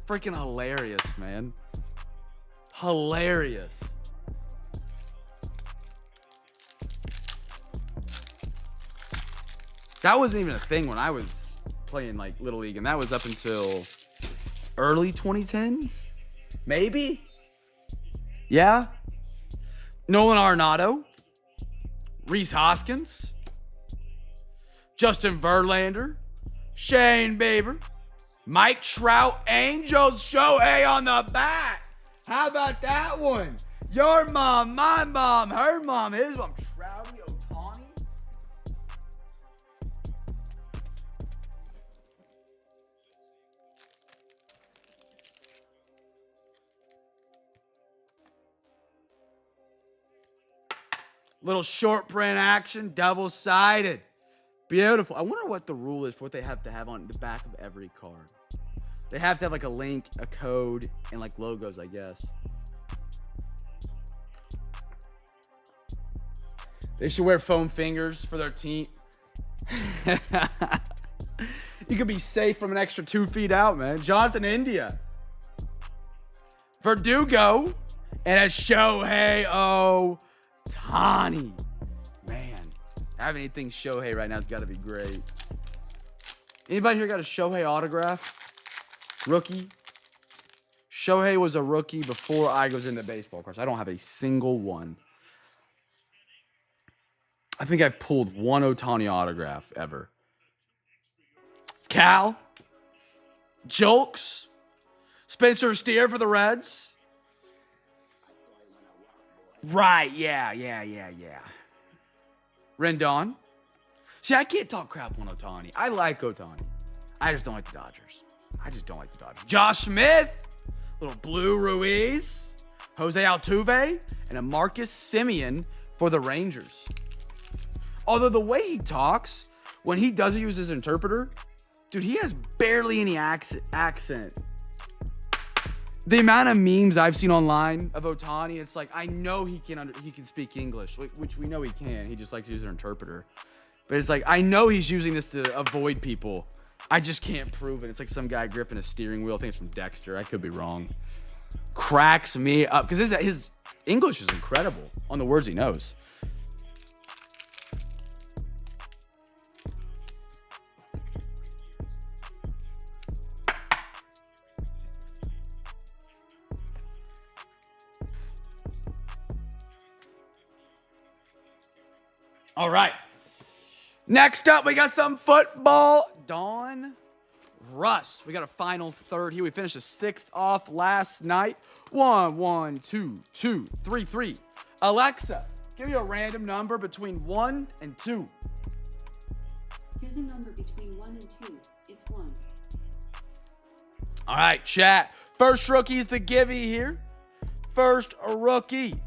Freaking hilarious, man. Hilarious. That wasn't even a thing when I was playing like Little League, and that was up until early 2010s. Maybe? Yeah. Nolan Arenado. Rhys Hoskins. Justin Verlander. Shane Bieber. Mike Trout. Angels. Shohei on the back. How about that one? Your mom, my mom, her mom, his mom. Trouty Ohtani. Little short print action, double-sided. Beautiful. I wonder what the rule is for what they have to have on the back of every card. They have to have like a link, a code, and like logos, I guess. They should wear foam fingers for their team. You could be safe from an extra 2 feet out, man. Jonathan India. Verdugo. And a Shohei Ohtani. Man, having anything Shohei right now has got to be great. Anybody here got a Shohei autograph? Rookie? Shohei was a rookie before I was into baseball cards. I don't have a single one. I think I've pulled one Ohtani autograph ever. Cal. Jolks. Spencer Steer for the Reds. Right, yeah. Rendon. See, I can't talk crap on Ohtani. I like Ohtani. I just don't like the Dodgers. Josh Smith. Little Blue Ruiz. Jose Altuve. And a Marcus Semien for the Rangers. Although the way he talks, when he doesn't use his interpreter, dude, he has barely any accent. The amount of memes I've seen online of Ohtani, it's like, I know he can speak English, which we know he can. He just likes to use an interpreter. But it's like, I know he's using this to avoid people. I just can't prove it. It's like some guy gripping a steering wheel. I think it's from Dexter. I could be wrong. Cracks me up. Because his English is incredible on the words he knows. All right. Next up, we got some football. Donruss. We got a final third here. We finished the 6th off last night. 1, 1, 2, 2, 3, 3. Alexa, give me a random number between 1 and 2. Here's a number between 1 and 2. It's 1. All right, chat. First rookie's the givey here. First rookie.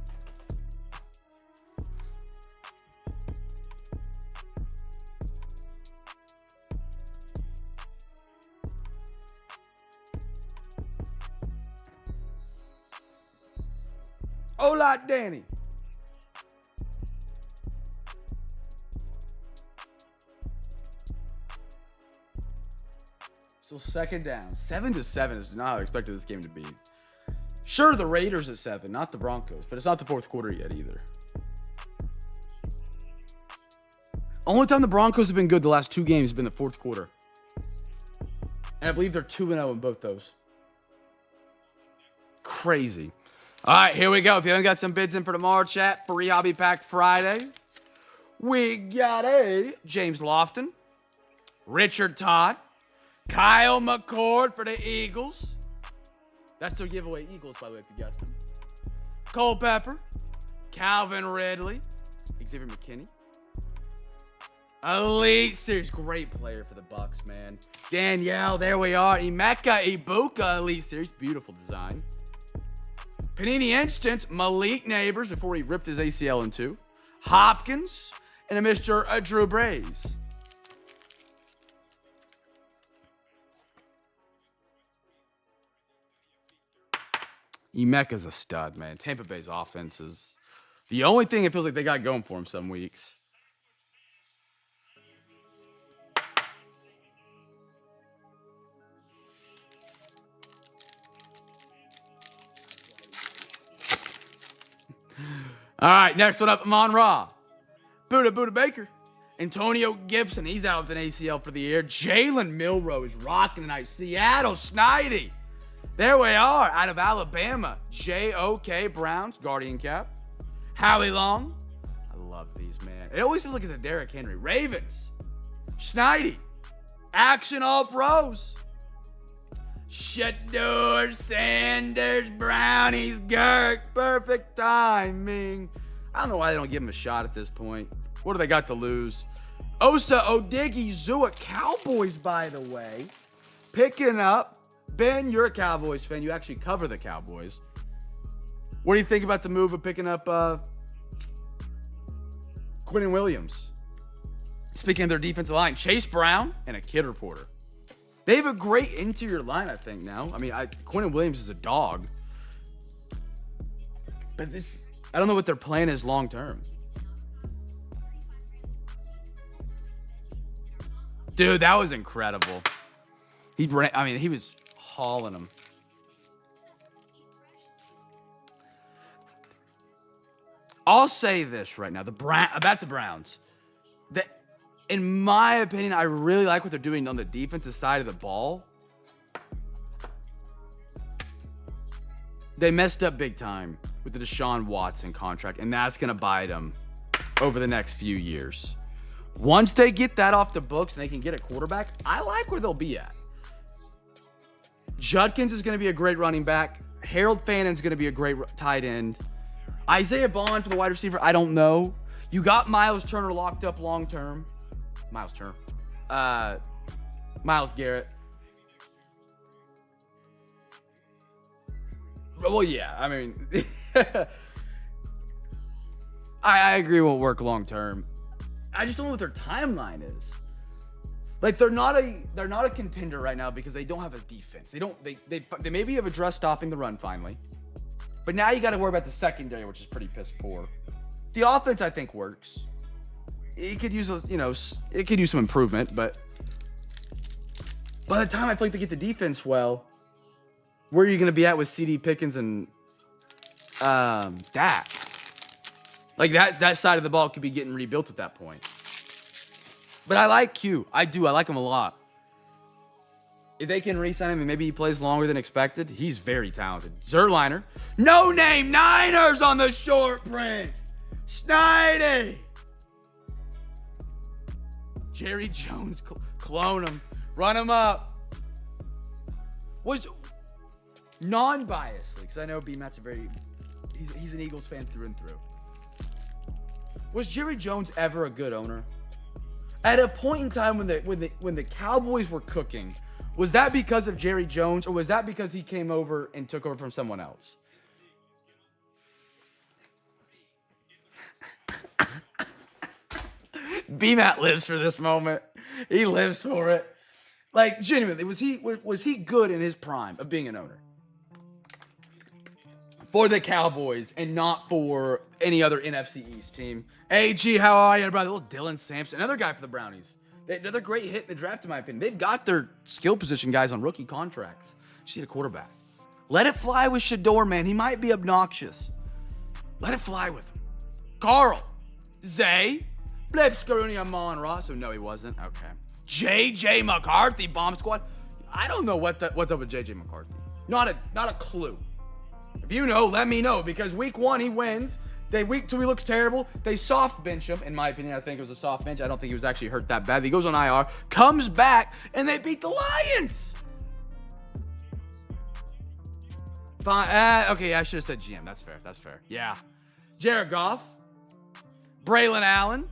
Hola, Danny. So second down. 7-7 is not how I expected this game to be. Sure, the Raiders at 7, not the Broncos, but it's not the fourth quarter yet either. Only time the Broncos have been good the last 2 games has been the fourth quarter. And I believe they're 2-0 in both those. Crazy. All right, here we go. If you haven't got some bids in for tomorrow, chat, free Hobby Pack Friday. We got a James Lofton, Richard Todd, Kyle McCord for the Eagles. That's their giveaway Eagles, by the way, if you guessed them. Cole Pepper, Calvin Ridley, Xavier McKinney. Elite Series, great player for the Bucks, man. Danielle, there we are. Emeka Ibuka, Elite Series, beautiful design. Panini Instance, Malik Neighbors before he ripped his ACL in 2. Hopkins, and a Mr. Drew Brees. Emeka's a stud, man. Tampa Bay's offense is the only thing it feels like they got going for him some weeks. All right, next one up, Amon Ra. Buda Baker. Antonio Gibson, he's out with an ACL for the year. Jalen Milroe is rocking tonight. Seattle Schneide. There we are, out of Alabama. J.O.K. Browns, Guardian Cap. Howie Long. I love these, man. It always feels like it's a Derrick Henry. Ravens. Schneide. Action All Pros. Shedeur, Sanders, Brownies, Girk. Perfect timing. I don't know why they don't give him a shot at this point. What do they got to lose? Osa Odigizua, Cowboys, by the way. Picking up. Ben, you're a Cowboys fan. You actually cover the Cowboys. What do you think about the move of picking up Quinnen Williams? Speaking of their defensive line, Chase Brown and a kid reporter. They have a great interior line, I think, now. I mean, Quinnen Williams is a dog. But I don't know what their plan is long term. Dude, that was incredible. He was hauling them. I'll say this right now, about the Browns. In my opinion, I really like what they're doing on the defensive side of the ball. They messed up big time with the Deshaun Watson contract, and that's going to bite them over the next few years. Once they get that off the books and they can get a quarterback, I like where they'll be at. Judkins is going to be a great running back. Harold Fannon's going to be a great tight end. Isaiah Bond for the wide receiver, I don't know. You got Miles Turner locked up long term. Miles Garrett. Well, yeah, I mean, I agree won't work long term. I just don't know what their timeline is. Like they're not a contender right now because they don't have a defense. They maybe have addressed stopping the run finally. But now you got to worry about the secondary, which is pretty piss poor. The offense I think works. It could use some improvement, but by the time I feel like they get the defense well, where are you going to be at with CD Pickens and Dak? Like that side of the ball could be getting rebuilt at that point. But I like Q. I like him a lot. If they can re-sign him and maybe he plays longer than expected, he's very talented. Zerliner. No name Niners on the short print. Schneide. Jerry Jones, clone him. Run him up. Was non-biasedly, because I know B-Matt's he's an Eagles fan through and through. Was Jerry Jones ever a good owner? At a point in time when the Cowboys were cooking, was that because of Jerry Jones, or was that because he came over and took over from someone else? B-Matt lives for this moment. He lives for it. Like, genuinely, was he good in his prime of being an owner? for the Cowboys and not for any other NFC East team. AG, how are you, brother? Little Dylan Sampson, another guy for the Brownies. Another great hit in the draft, in my opinion. They've got their skill position guys on rookie contracts. Just need a quarterback. Let it fly with Shador, man. He might be obnoxious. Let it fly with him. Carl. Zay. Blip Scaroony Amon Ross. Oh, no, he wasn't. Okay. JJ McCarthy, bomb squad. I don't know what's up with JJ McCarthy. Not a clue. If you know, let me know, because week 1 he wins. Week 2 he looks terrible. They soft bench him. In my opinion, I think it was a soft bench. I don't think he was actually hurt that bad. He goes on IR, comes back, and they beat the Lions. Fine. Okay, I should have said GM. That's fair. Yeah. Jared Goff. Braylon Allen.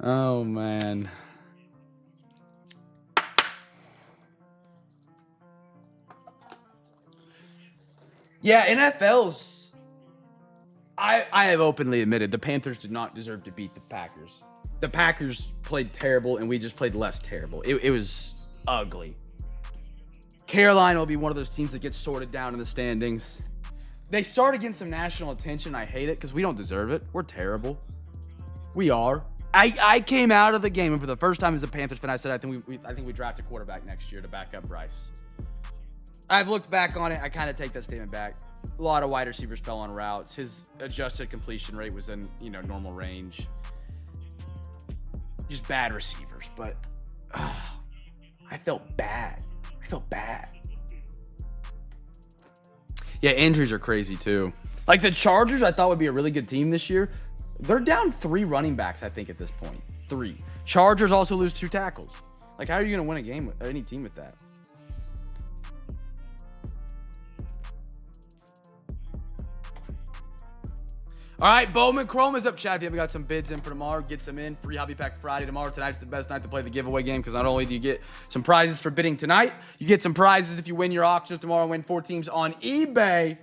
Oh, man. Yeah, NFL's... I have openly admitted the Panthers did not deserve to beat the Packers. The Packers played terrible, and we just played less terrible. It was ugly. Carolina will be one of those teams that gets sorted down in the standings. They start getting some national attention. I hate it because we don't deserve it. We're terrible. We are. I came out of the game, and for the first time as a Panthers fan, I said I think we draft a quarterback next year to back up Bryce. I've looked back on it. I kind of take that statement back. A lot of wide receivers fell on routes. His adjusted completion rate was in normal range. Just bad receivers, but I felt bad. Yeah, injuries are crazy too. Like the Chargers, I thought would be a really good team this year. They're down 3 running backs, I think, at this point. 3. Chargers also lose 2 tackles. Like, how are you going to win a game with any team with that? All right, Bowman Chrome is up, chat. If you haven't got some bids in for tomorrow, get some in. Free Hobby Pack Friday tomorrow. Tonight's the best night to play the giveaway game because not only do you get some prizes for bidding tonight, you get some prizes if you win your auctions tomorrow. Win 4 teams on eBay.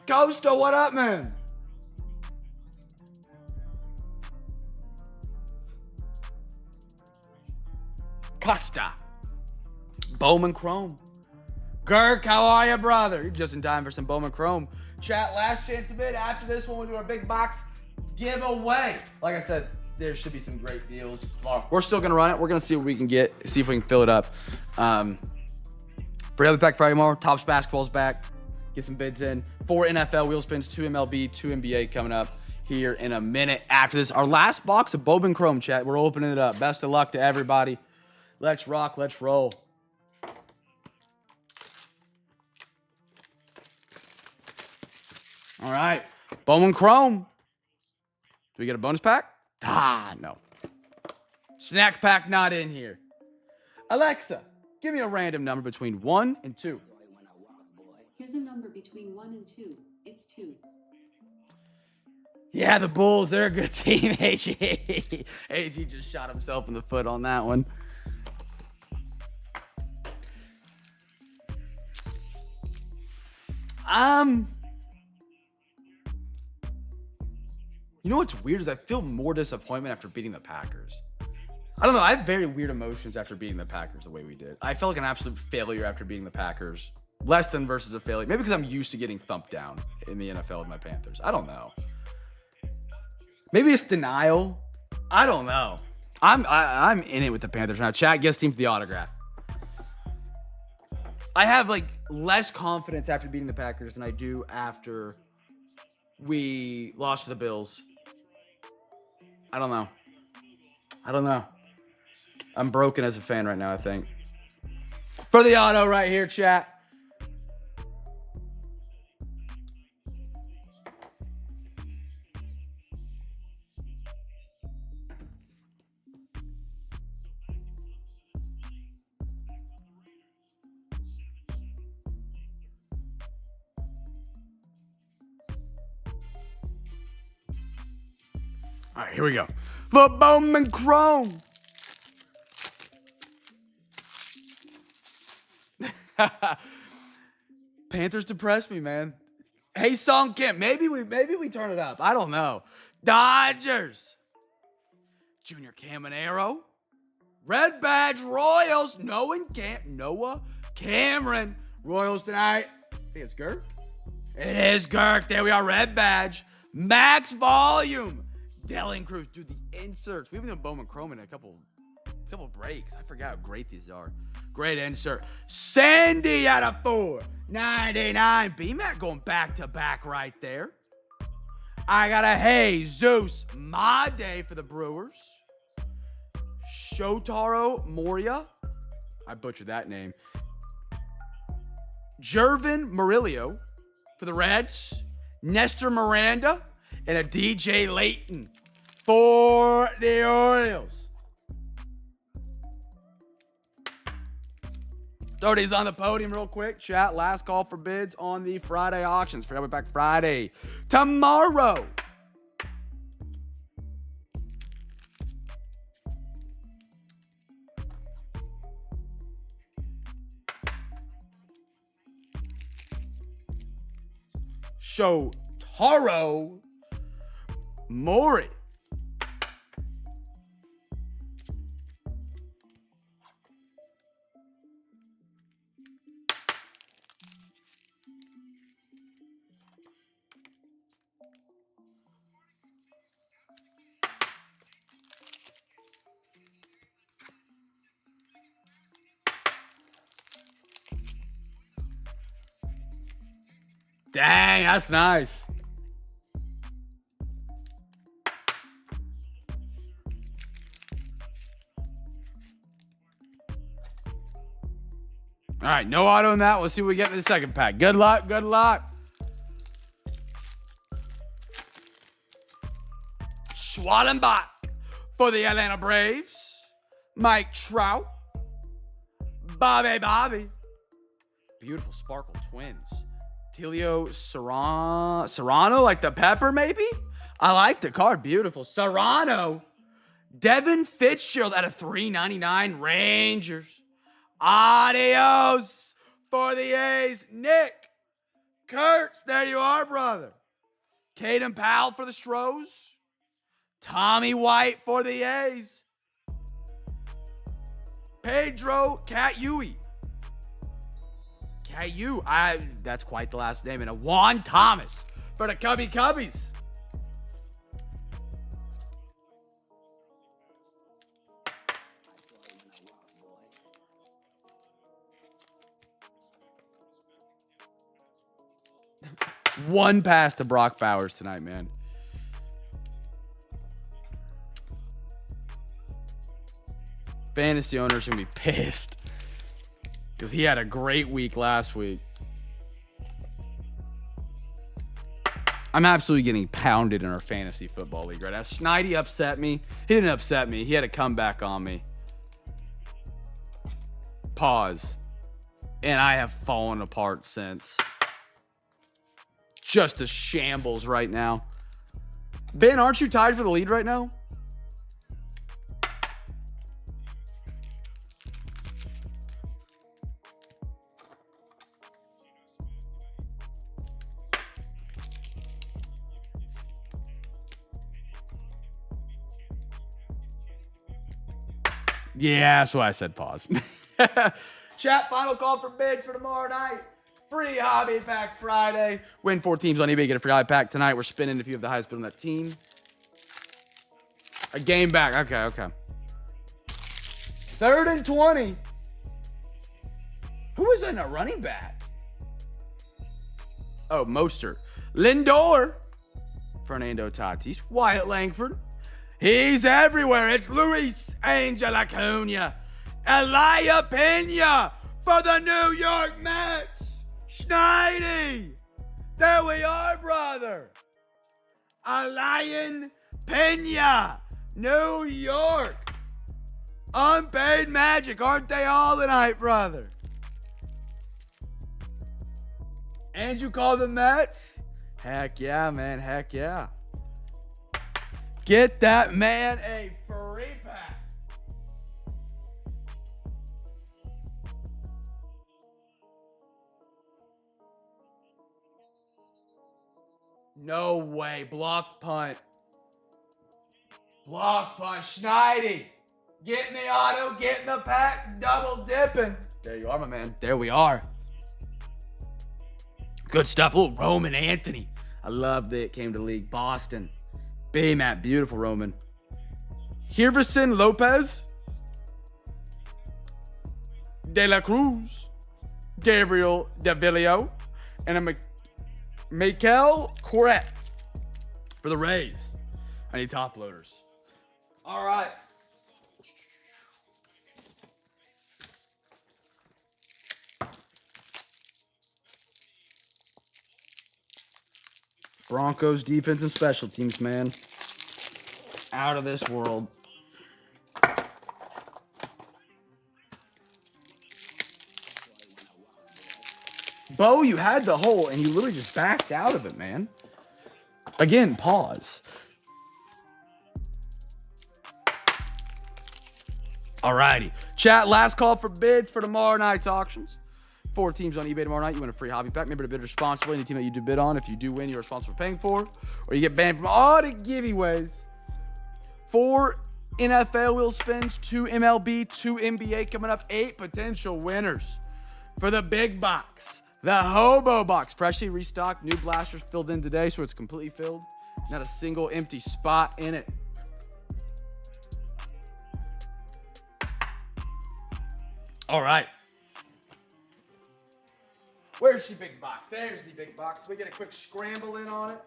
Costa, what up, man? Costa. Bowman Chrome. Girk, how are you, brother? You're just in time for some Bowman Chrome. Chat, last chance to bid. After this one, we'll do our big box giveaway. Like I said, there should be some great deals. We're still going to run it. We're going to see what we can get, see if we can fill it up. Free Hobby Pack Friday tomorrow. Tops basketball's back. Get some bids in. 4 NFL wheel spins, 2 MLB, 2 NBA coming up here in a minute after this. Our last box of Bowman Chrome, chat. We're opening it up. Best of luck to everybody. Let's rock. Let's roll. All right. Bowman Chrome. Do we get a bonus pack? No. Snack pack not in here. Alexa, give me a random number between 1 and 2. Here's a number between 1 and 2. It's 2. Yeah, the Bulls, they're a good team. AG just shot himself in the foot on that one. You know what's weird is I feel more disappointment after beating the Packers. I don't know. I have very weird emotions after beating the Packers the way we did. I felt like an absolute failure after beating the Packers. Less than versus a failure. Maybe because I'm used to getting thumped down in the NFL with my Panthers. I don't know. Maybe it's denial. I don't know. I'm in it with the Panthers now. Chat, guest team for the autograph. I have like less confidence after beating the Packers than I do after we lost to the Bills. I don't know. I'm broken as a fan right now, I think. For the auto right here, chat. All right, here we go. The Bowman Chrome. Panthers depressed me, man. Hey, Song Kim, maybe we turn it up. I don't know. Dodgers. Junior Caminero. Red Badge Royals. Noah Cameron. Royals tonight. I think it's Girk. It is Girk. There we are. Red Badge. Max Volume. Delling Cruz. Dude, the inserts. We've been doing Bowman Chrome in a couple breaks. I forgot how great these are. Great insert. Sandy out of 499. B-Mac going back to back right there. I got a Jesus Made for the Brewers. Shotaro Moria. I butchered that name. Jervin Murillo for the Reds. Nestor Miranda. And a DJ Layton for the Orioles. 30's on the podium real quick. Chat, last call for bids on the Friday auctions. Forgot we're back Friday. Tomorrow. Shotaro Mori. Dang, that's nice. All right, no auto in that. We'll see what we get in the second pack. Good luck. Good luck. Schwallenbach for the Atlanta Braves. Mike Trout. Bobby. Beautiful Sparkle Twins. Telio Serrano, like the pepper, maybe? I like the card. Beautiful. Serrano. Devin Fitzgerald at a $3.99. Rangers. Adios for the A's. Nick Kurtz. There you are, brother. Caden Powell for the Stros. Tommy White for the A's. Pedro Catui. That's quite the last name. And a Juan Thomas for the Cubbies. One pass to Brock Bowers tonight, man. Fantasy owners are going to be pissed because he had a great week last week. I'm absolutely getting pounded in our fantasy football league right now. Schneidi upset me. He didn't upset me. He had a comeback on me. Pause. And I have fallen apart since. Just a shambles right now. Ben, aren't you tied for the lead right now? Yeah, that's why I said pause. Chat, final call for bids for tomorrow night. Free hobby pack Friday. Win 4 teams on eBay. Get a free hobby pack tonight. We're spinning if you have the highest bid on that team. A game back. Okay. 3rd and 20. Who is in a running back? Oh, Mostert. Lindor. Fernando Tatis. Wyatt Langford. He's everywhere. It's Luis Angel Acuna. Elia Pena for the New York Mets. Schneidi. There we are, brother. Elian Pena. New York. Unpaid magic. Aren't they all tonight, brother? And you call the Mets? Heck yeah, man. Heck yeah. Get that man a free pack. No way. Blocked punt. Blocked punt. Schneidi. Getting the auto, getting the pack, double dipping. There you are, my man. There we are. Good stuff. Oh, Roman Anthony. I love that it came to the league. Boston. Matt, beautiful Roman. Hirvison Lopez. De La Cruz. Gabriel Davilio. And a Mikel Corret for the Rays. I need top loaders. All right. Broncos defense and special teams, man. Out of this world. Bo, you had the hole, and you literally just backed out of it, man. Again, pause. Alrighty. Chat, last call for bids for tomorrow night's auctions. 4 teams on eBay tomorrow night. You win a free hobby pack. Remember to bid responsibly. Any team that you do bid on, if you do win, you're responsible for paying for. Or you get banned from all the giveaways. 4 NFL wheel spins, 2 MLB, 2 NBA coming up. 8 potential winners for the big box. The Hobo Box. Freshly restocked. New blasters filled in today, so it's completely filled. Not a single empty spot in it. All right. Where's the big box? There's the big box. We get a quick scramble in on it.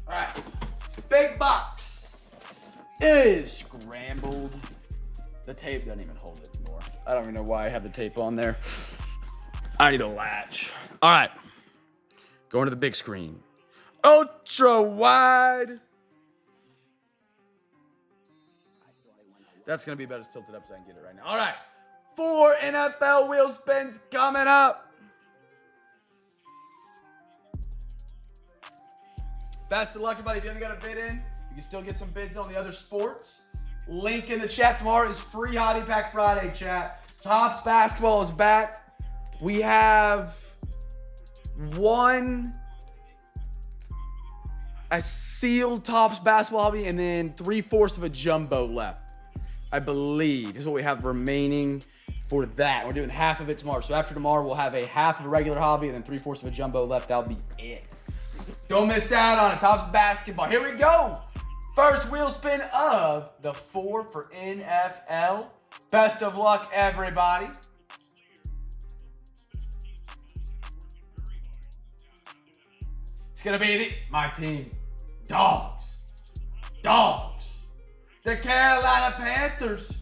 All right. Big box is scrambled. The tape doesn't even hold it anymore. I don't even know why I have the tape on there. I need a latch. All right. Going to the big screen. Ultra wide. That's going to be better tilted up so I can get it right now. All right. 4 NFL wheel spins coming up. Best of luck, everybody. If you haven't got a bid in, you can still get some bids on the other sports. Link in the chat. Tomorrow is free Hobby Pack Friday, chat. Topps basketball is back. We have a sealed Topps basketball hobby and then 3/4 of a jumbo left, I believe, is what we have remaining for that. We're doing half of it tomorrow. So after tomorrow, we'll have a half of a regular hobby and then 3/4 of a jumbo left. That'll be it. Don't miss out on it. Topps basketball. Here we go. First wheel spin of the 4 for NFL. Best of luck, everybody. It's going to be my team. Dogs. The Carolina Panthers.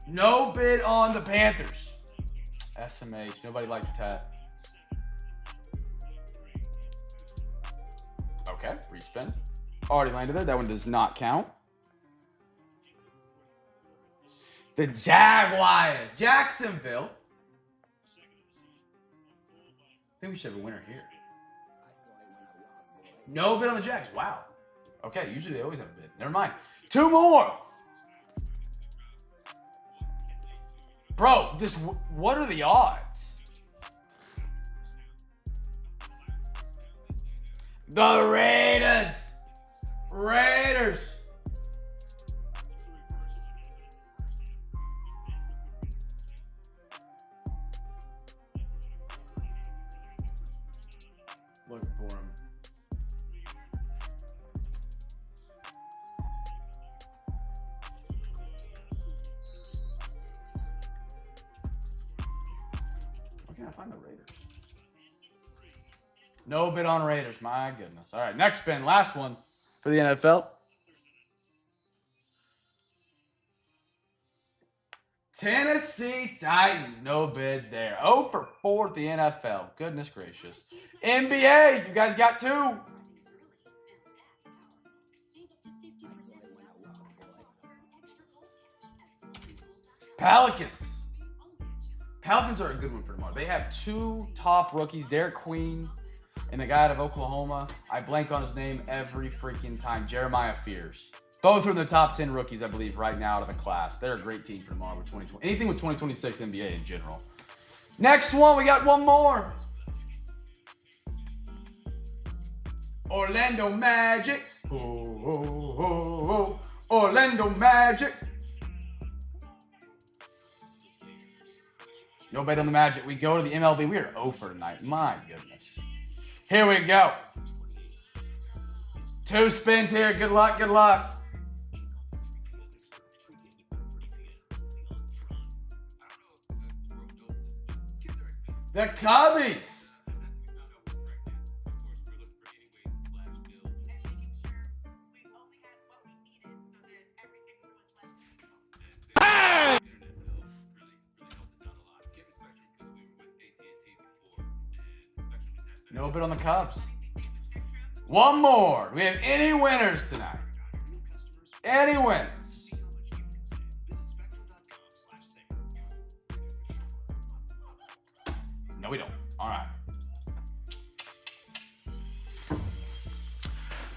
No bid on the Panthers. SMH. Nobody likes Tat. Okay, respin. Already landed there. That one does not count. The Jaguars. Jacksonville. I think we should have a winner here. No bid on the Jags. Wow. Okay, usually they always have a bid. Never mind. 2 more. Bro, what are the odds? The Raiders. Looking for him. Why can't I find the Raiders? No bid on Raiders. My goodness. All right, next spin. Last one for the NFL. Tennessee Titans, no bid there. 0 for 4 at the NFL. Goodness gracious. NBA, you guys got 2. Pelicans. Pelicans are a good one for tomorrow. They have 2 top rookies, Derek Queen and the guy out of Oklahoma. I blank on his name every freaking time. Jeremiah Fears. Both are in the top 10 rookies, I believe, right now out of the class. They're a great team for tomorrow with 2020. Anything with 2026 NBA in general. Next one, we got one more. Orlando Magic. Oh, oh, oh, oh. Orlando Magic. No bet on the Magic. We go to the MLB. We are 0 for tonight. My goodness. Here we go. 2 spins here. Good luck. Good luck. The Cubbies. No bid on the Cubs. One more. Do we have any winners tonight? Any winners? No, we don't. All right.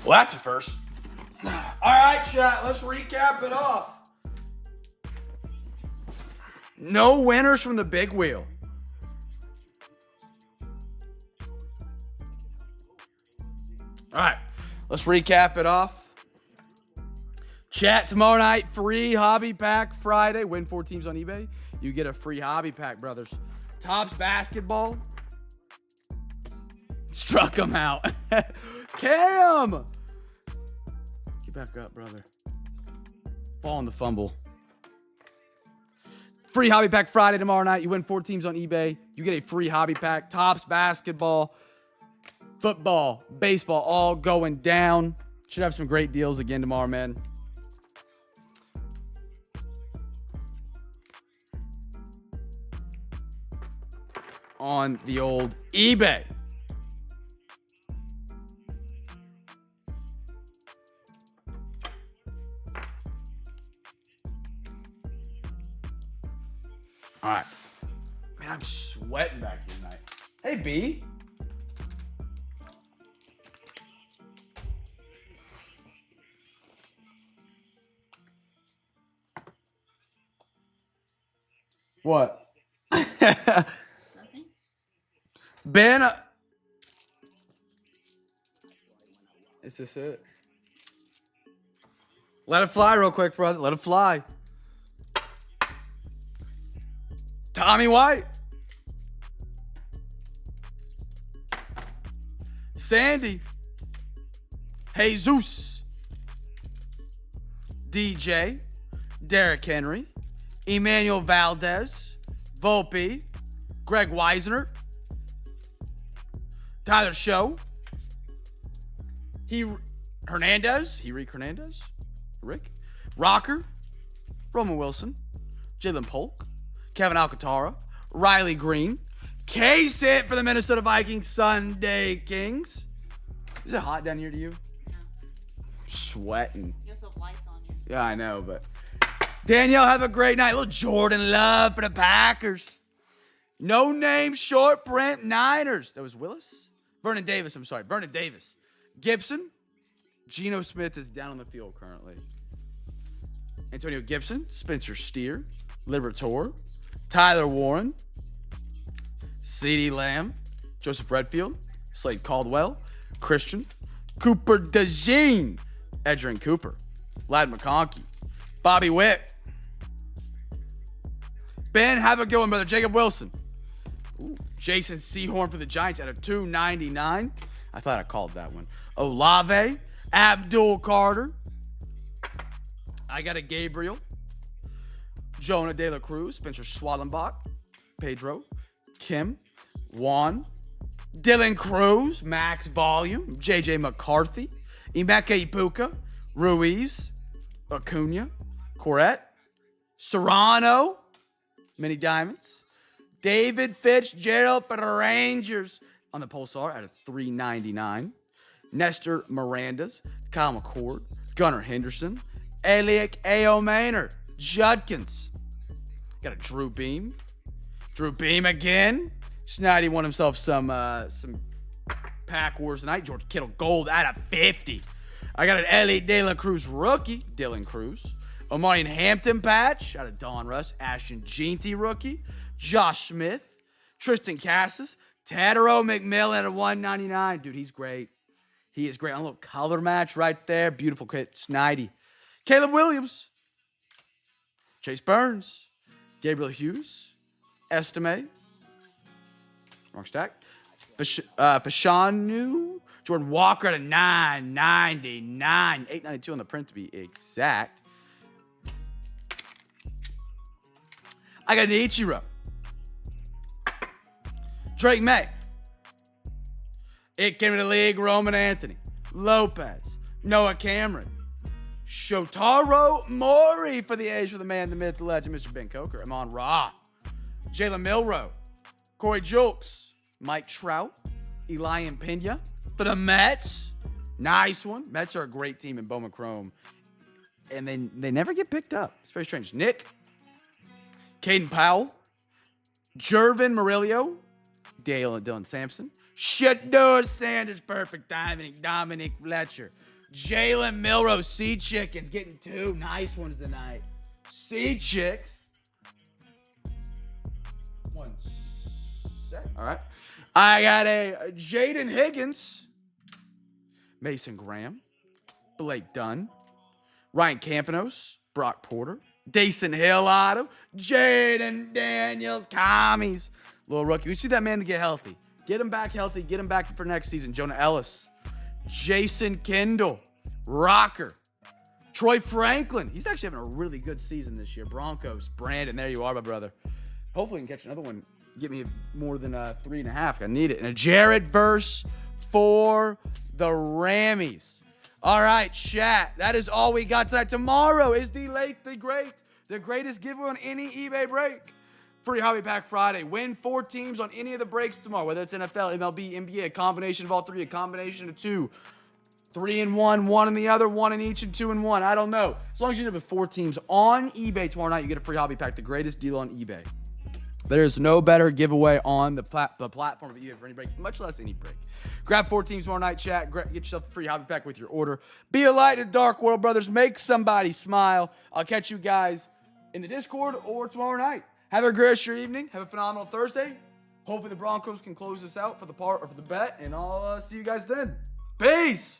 Well, that's a first. All right, chat. Let's recap it off. No winners from the big wheel. All right, let's recap it off. Chat, tomorrow night, free hobby pack Friday. Win 4 teams on eBay. You get a free hobby pack, brothers. Tops basketball. Struck him out. Cam! Get back up, brother. Fall on the fumble. Free hobby pack Friday tomorrow night. You win 4 teams on eBay. You get a free hobby pack. Tops basketball. Football, baseball, all going down. Should have some great deals again tomorrow, man. On the old eBay. All right. Man, I'm sweating back here tonight. Hey, B. What? Nothing. Ben, is this it? Let it fly real quick, brother. Let it fly. Tommy White. Sandy. Jesus. DJ. Derrick Henry. Emmanuel Valdez, Volpe, Greg Weisner, Tyler Show, Hernandez, Rick, Rocker, Roman Wilson, Jalen Polk, Kevin Alcantara, Riley Green, K-Sit for the Minnesota Vikings, Sunday Kings. Is it hot down here to you? No. Sweating. You also have lights on you. Yeah, I know, but Danielle, have a great night. Little Jordan Love for the Packers. No name, short print, Niners. That was Willis? Vernon Davis, I'm sorry. Vernon Davis. Gibson. Geno Smith is down on the field currently. Antonio Gibson. Spencer Steer. Liberatore. Tyler Warren. CeeDee Lamb. Joseph Redfield. Slade Caldwell. Christian. Cooper DeJean. Edgerrin Cooper. Lad McConkey. Bobby Witt. Ben, have a good one, brother. Jacob Wilson. Ooh, Jason Sehorn for the Giants at a 299. I thought I called that one. Olave. Abdul Carter. I got a Gabriel. Jonah De La Cruz. Spencer Swallenbach. Pedro. Kim. Juan. Dylan Cruz. Max Volume. JJ McCarthy. Emeka Ipuka. Ruiz. Acuna. Corette. Serrano. Mini Diamonds. David Fitzgerald for the Rangers on the Pulsar at a $3.99. Nestor Miranda's. Kyle McCord. Gunnar Henderson. Eliak A.O. Maynard. Judkins. Got a Drew Beam. Drew Beam again. Snidey won himself some Pack Wars tonight. George Kittle Gold out of 50. I got an Ellie De La Cruz rookie. Dylan Cruz. Omarion Hampton patch out of Donruss. Ashton Jeanty rookie. Josh Smith. Tristan Cassis. Tadero McMillan at $1.99. Dude, he's great. He is great. On a little color match right there. Beautiful kit. Snidey. Caleb Williams. Chase Burns. Gabriel Hughes. Estime. Wrong stack. Fashanu. Jordan Walker at a $9.99. $8.92 on the print to be exact. I got an Ichiro. Drake May. It came to the league. Roman Anthony. Lopez. Noah Cameron. Shotaro Mori for the A's for the man, the myth, the legend, Mr. Ben Coker. Amon Ra. Jalen Milroe. Corey Julks. Mike Trout. Elian Pena. For the Mets. Nice one. Mets are a great team in Bowman Chrome. And they never get picked up. It's very strange. Nick. Caden Powell. Jervin Murillo. Dylan Sampson. Shador Sanders. Perfect timing. Dominic Fletcher. Jalen Milroe. Sea Chickens. Getting two nice ones tonight. Sea Chicks. One sec. All right. I got a Jaden Higgins. Mason Graham. Blake Dunn. Ryan Campanos. Brock Porter. Dason Hill Auto. Jaden Daniels. Commies. Little rookie. We see that man to get healthy. Get him back healthy. Get him back for next season. Jonah Ellis. Jason Kendall. Rocker. Troy Franklin. He's actually having a really good season this year. Broncos. Brandon. There you are, my brother. Hopefully we can catch another one. Get me more than 3.5. I need it. And a Jared Verse for the Rammies. All right, chat. That is all we got tonight. Tomorrow is the late, the great, the greatest giveaway on any eBay break. Free Hobby Pack Friday. Win 4 teams on any of the breaks tomorrow, whether it's NFL, MLB, NBA, a combination of all three, a combination of 2, 3 in one, 1 in the other, 1 in each, and 2 in 1. I don't know. As long as you end up with 4 teams on eBay tomorrow night, you get a free Hobby Pack, the greatest deal on eBay. There's no better giveaway on the platform of eBay for any break, much less any break. Grab 4 teams tomorrow night, chat. Get yourself a free Hobby Pack with your order. Be a light in a dark world, brothers. Make somebody smile. I'll catch you guys in the Discord or tomorrow night. Have a great rest of your evening. Have a phenomenal Thursday. Hopefully the Broncos can close this out for the bet, and I'll see you guys then. Peace.